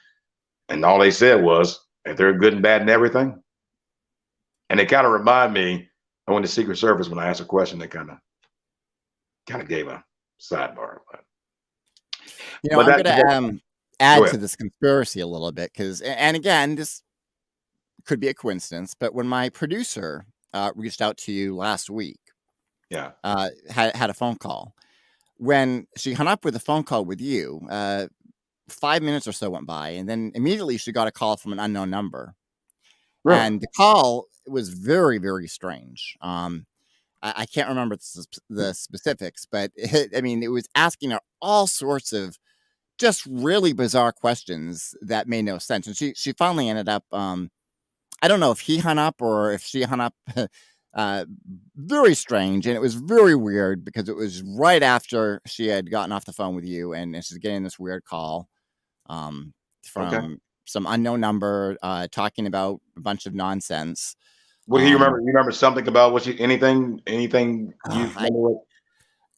Speaker 4: And all they said was, if they're good and bad in everything. And they kind of remind me, I went to Secret Service when I asked a question, they kind of gave a sidebar.
Speaker 2: I'm going to add to this conspiracy a little bit because, and again, this could be a coincidence, but when my producer reached out to you last week, had a phone call. When she hung up with a phone call with you, 5 minutes or so went by, and then immediately she got a call from an unknown number. Really? And the call was very, very strange. I can't remember the specifics, but it was asking her all sorts of just really bizarre questions that made no sense. And she finally ended up, I don't know if he hung up or if she hung up, very strange. And it was very weird because it was right after she had gotten off the phone with you and she's getting this weird call from some unknown number talking about a bunch of nonsense.
Speaker 4: What do you remember? You remember something about anything you remember?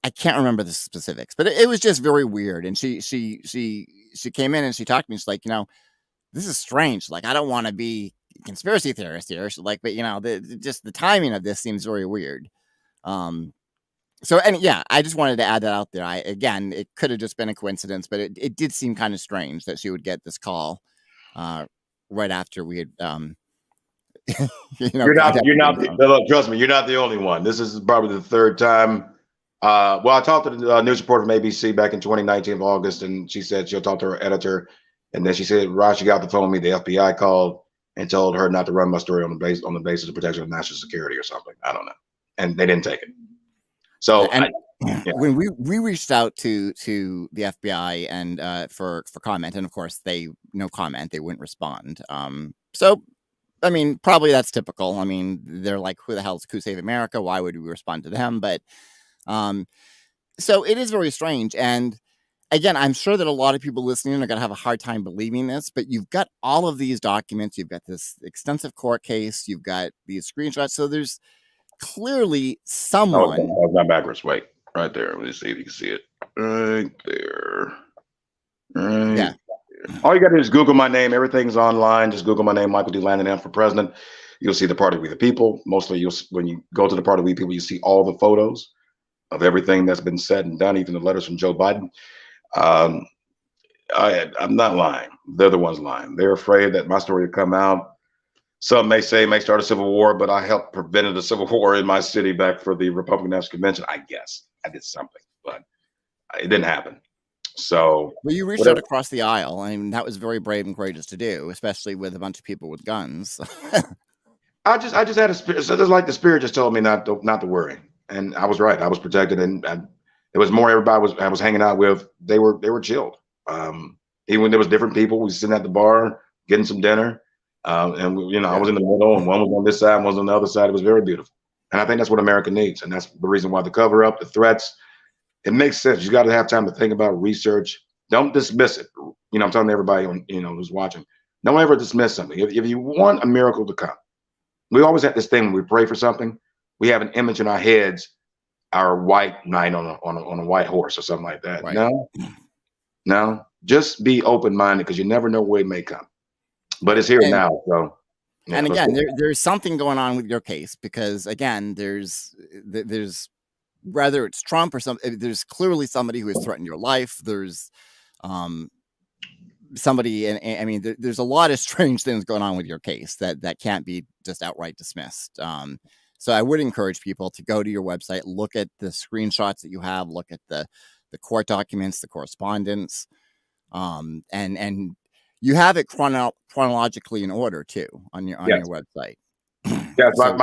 Speaker 2: I can't remember the specifics, but it was just very weird. And she came in and she talked to me. She's like, this is strange. Like, I don't want to be a conspiracy theorist here. She's like, but just the timing of this seems very weird. I just wanted to add that out there. Again, it could have just been a coincidence, but it did seem kind of strange that she would get this call right after we had.
Speaker 4: You're not. Look, trust me, you're not the only one. This is probably the third time. Well, I talked to the news reporter from ABC back in 2019 of August, and she said she'll talk to her editor, and then she said, "Raj, she got the phone with me. The FBI called and told her not to run my story on the basis of protection of national security or something. I don't know, and they didn't take it." So,
Speaker 2: when we reached out to the FBI and for comment, and of course no comment, they wouldn't respond. Probably that's typical. They're like, who the hell is Coup Save America? Why would we respond to them? But so it is very strange. And again, I'm sure that a lot of people listening are going to have a hard time believing this, but you've got all of these documents. You've got this extensive court case. You've got these screenshots. So there's clearly someone.
Speaker 4: Oh, not backwards. Wait, right there. Let me see if you can see it. Right there. Right. Yeah. All you got to do is Google my name. Everything's online. Just Google my name, Michael D. Landingham for president. You'll see the Party We the People. Mostly, when you go to the Party We People, you see all the photos of everything that's been said and done, even the letters from Joe Biden. I'm not lying. They're the ones lying. They're afraid that my story will come out. Some may say it may start a civil war, but I helped prevent a civil war in my city back for the Republican National Convention. I guess I did something, but it didn't happen. So,
Speaker 2: well, you reached out across the aisle. That was very brave and courageous to do, especially with a bunch of people with guns.
Speaker 4: I just had a spirit. So it's like the spirit just told me not to worry, and I was right. I was protected, and it was more everybody I was hanging out with. They were chilled. Even when there was different people, we were sitting at the bar getting some dinner, and I was in the middle, and one was on this side, one was on the other side. It was very beautiful, and I think that's what America needs, and that's the reason why the cover up, the threats. It makes sense. You got to have time to think about research. Don't dismiss it. I'm telling everybody, who's watching, don't ever dismiss something. If you want a miracle to come, we always have this thing when we pray for something, we have an image in our heads, our white knight on a white horse or something like that. Right. No, No, just be open-minded because you never know where it may come. But it's here
Speaker 2: And
Speaker 4: now. So, yeah,
Speaker 2: and
Speaker 4: let's
Speaker 2: again,
Speaker 4: go.
Speaker 2: there's something going on with your case because again, there's whether it's Trump or there's clearly somebody who has threatened your life. There's um, somebody, and I mean, there's a lot of strange things going on with your case that can't be just outright dismissed. So I would encourage people to go to your website, look at the screenshots that you have, look at the court documents, the correspondence, and you have it chronologically in order too on your
Speaker 4: Yes.
Speaker 2: website.
Speaker 4: Yes,
Speaker 2: So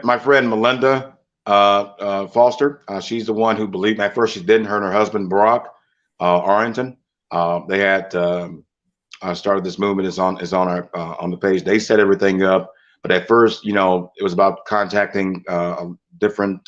Speaker 4: my friend Melinda Foster. She's the one who believed me at first. She didn't. Her and her husband Barack Arrington. They had started this movement. Is on our on the page. They set everything up, but at first, you know, it was about contacting different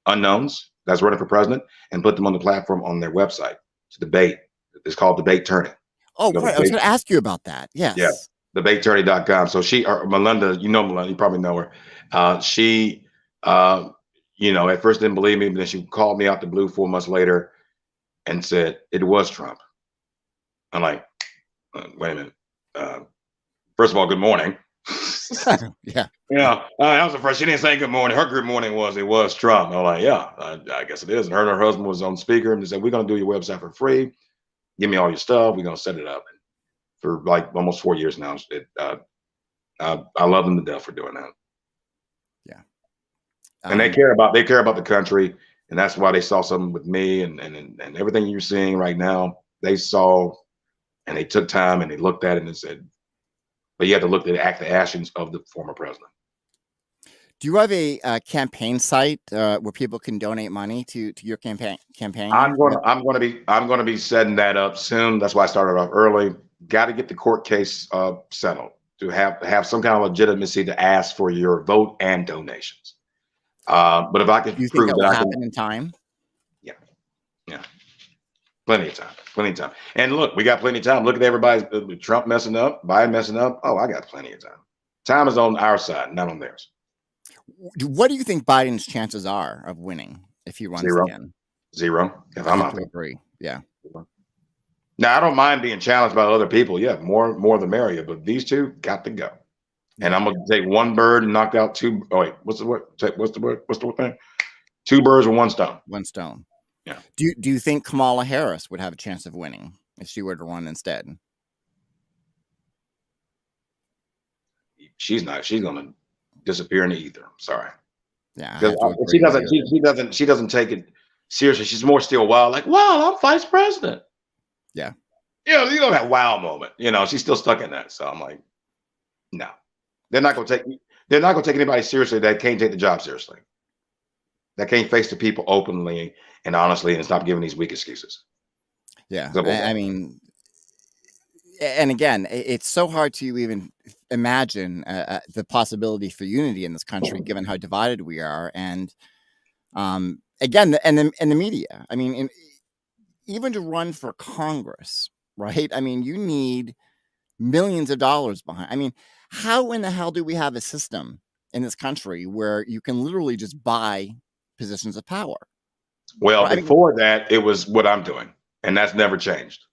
Speaker 4: unknowns that's running for president and put them on the platform on their website to debate. It's called Debate Turning.
Speaker 2: oh,
Speaker 4: Go to
Speaker 2: right, I was
Speaker 4: debate.
Speaker 2: going to ask you about that.
Speaker 4: Yeah,
Speaker 2: Yes.
Speaker 4: debateturning.com. So she, or Melinda, you know Melinda, you probably know her. She, you know, at first didn't believe me, but then she called me out the blue 4 months later and said it was Trump. I'm like, wait a minute. First of all, good morning.
Speaker 2: Yeah.
Speaker 4: Yeah, that was the first. She didn't say good morning. Her good morning was it was Trump. I'm like, yeah, I guess it is. And her and her husband was on speaker and they said, we're gonna do your website for free. Give me all your stuff. We're gonna set it up. And for like almost 4 years now, I love them to death for doing that.
Speaker 2: Yeah.
Speaker 4: And they care about the country, and that's why they saw something with me and everything you're seeing right now. They saw, and they took time and they looked at it and said, but you have to look at the actions of the former president.
Speaker 2: Do you have a campaign site where people can donate money to your campaign?
Speaker 4: I'm gonna be setting that up soon. That's why I started off early. Got to get the court case settled to have some kind of legitimacy to ask for your vote and donations. But if I
Speaker 2: Do
Speaker 4: can
Speaker 2: you think
Speaker 4: prove
Speaker 2: that
Speaker 4: that
Speaker 2: will
Speaker 4: I can,
Speaker 2: happen in time?
Speaker 4: yeah, yeah, plenty of time, plenty of time. And look, we got plenty of time. Look at everybody, Trump messing up, Biden messing up. Oh, I got plenty of time. Time is on our side, not on theirs.
Speaker 2: What do you think Biden's chances are of winning if he runs
Speaker 4: Zero.
Speaker 2: again?
Speaker 4: Zero. If
Speaker 2: I
Speaker 4: I'm
Speaker 2: have
Speaker 4: out
Speaker 2: to
Speaker 4: there.
Speaker 2: agree. Yeah.
Speaker 4: Now I don't mind being challenged by other people. Yeah, more the merrier. But these two got to go. And
Speaker 2: Yeah.
Speaker 4: I'm gonna take one bird and knock out two. Oh wait, what's the word? What's the word? What's the thing? Two birds with one stone.
Speaker 2: One stone.
Speaker 4: Yeah.
Speaker 2: Do you think Kamala Harris would have a chance of winning if she were to run instead?
Speaker 4: She's not. She's gonna disappear in the ether. Sorry.
Speaker 2: Yeah, I
Speaker 4: Because
Speaker 2: have to agree
Speaker 4: she
Speaker 2: with
Speaker 4: doesn't.
Speaker 2: you.
Speaker 4: She doesn't take it seriously. She's more still wild. Like, wow, I'm vice president.
Speaker 2: Yeah.
Speaker 4: You know that wow moment. You know, she's still stuck in that. So I'm like, no, they're not gonna take. They're not gonna take anybody seriously that can't take the job seriously. That can't face the people openly and honestly and stop giving these weak excuses.
Speaker 2: Yeah.
Speaker 4: Simple as that.
Speaker 2: I mean, and again, it's so hard to even imagine the possibility for unity in this country, given how divided we are. And again, and the media. I mean, even to run for Congress, right? I mean, you need millions of dollars behind. I mean, how in the hell do we have a system in this country where you can literally just buy positions of power?
Speaker 4: Well,
Speaker 2: Right? I mean,
Speaker 4: before that, it was what I'm doing, and that's never changed.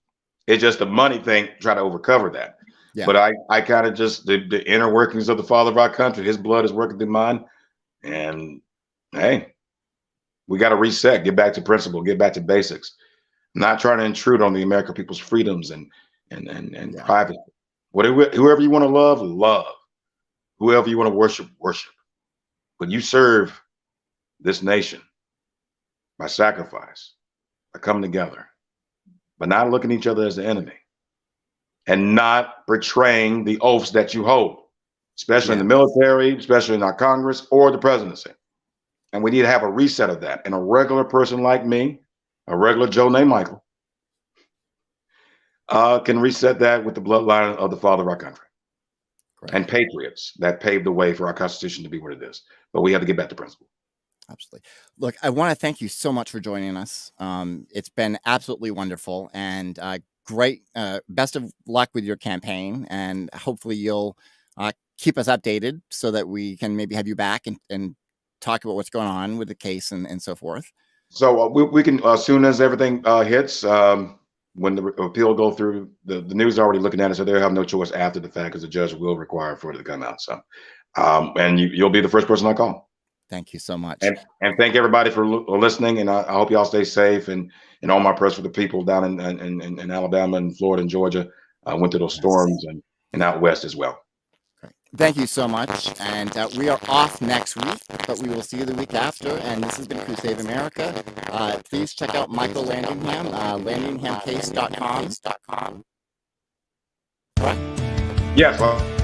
Speaker 4: It's just the money thing, try to overcover that.
Speaker 2: yeah.
Speaker 4: But I kind of just the inner workings of the father of our country. His blood is working through mine, and hey, we got to reset, get back to principle, get back to basics. Not trying to intrude on the American people's freedoms and
Speaker 2: Yeah.
Speaker 4: private. Whoever you want to love, love. Whoever you want to worship, worship. But you serve this nation by sacrifice, by coming together, by not looking at each other as the enemy, and not betraying the oaths that you hold, especially in
Speaker 2: Yeah.
Speaker 4: the military, especially in our Congress or the presidency. And we need to have a reset of that. And a regular person like me, a regular Joe named Michael, can reset that with the bloodline of the father of our country and patriots that paved the way for our Constitution to be what it is. But we have to get back to principle.
Speaker 2: Absolutely. Look, I want to thank you so much for joining us. It's been absolutely wonderful and great. Best of luck with your campaign, and hopefully you'll keep us updated so that we can maybe have you back and talk about what's going on with the case and so forth.
Speaker 4: So we can, as soon as everything hits, when the appeal go through, the news is already looking at it, so they'll have no choice after the fact because the judge will require for it to come out. So, and you'll be the first person I call.
Speaker 2: Thank you so much.
Speaker 4: And thank everybody for listening. And I hope y'all stay safe. And all my prayers for the people down in Alabama and Florida and Georgia. Went through those storms and out west as well.
Speaker 2: Great. Thank you so much. And we are off next week, but we will see you the week after. And this has been Coup Save America. Please check out Michael Landingham, landinghamcase.com.
Speaker 4: Yes. Well,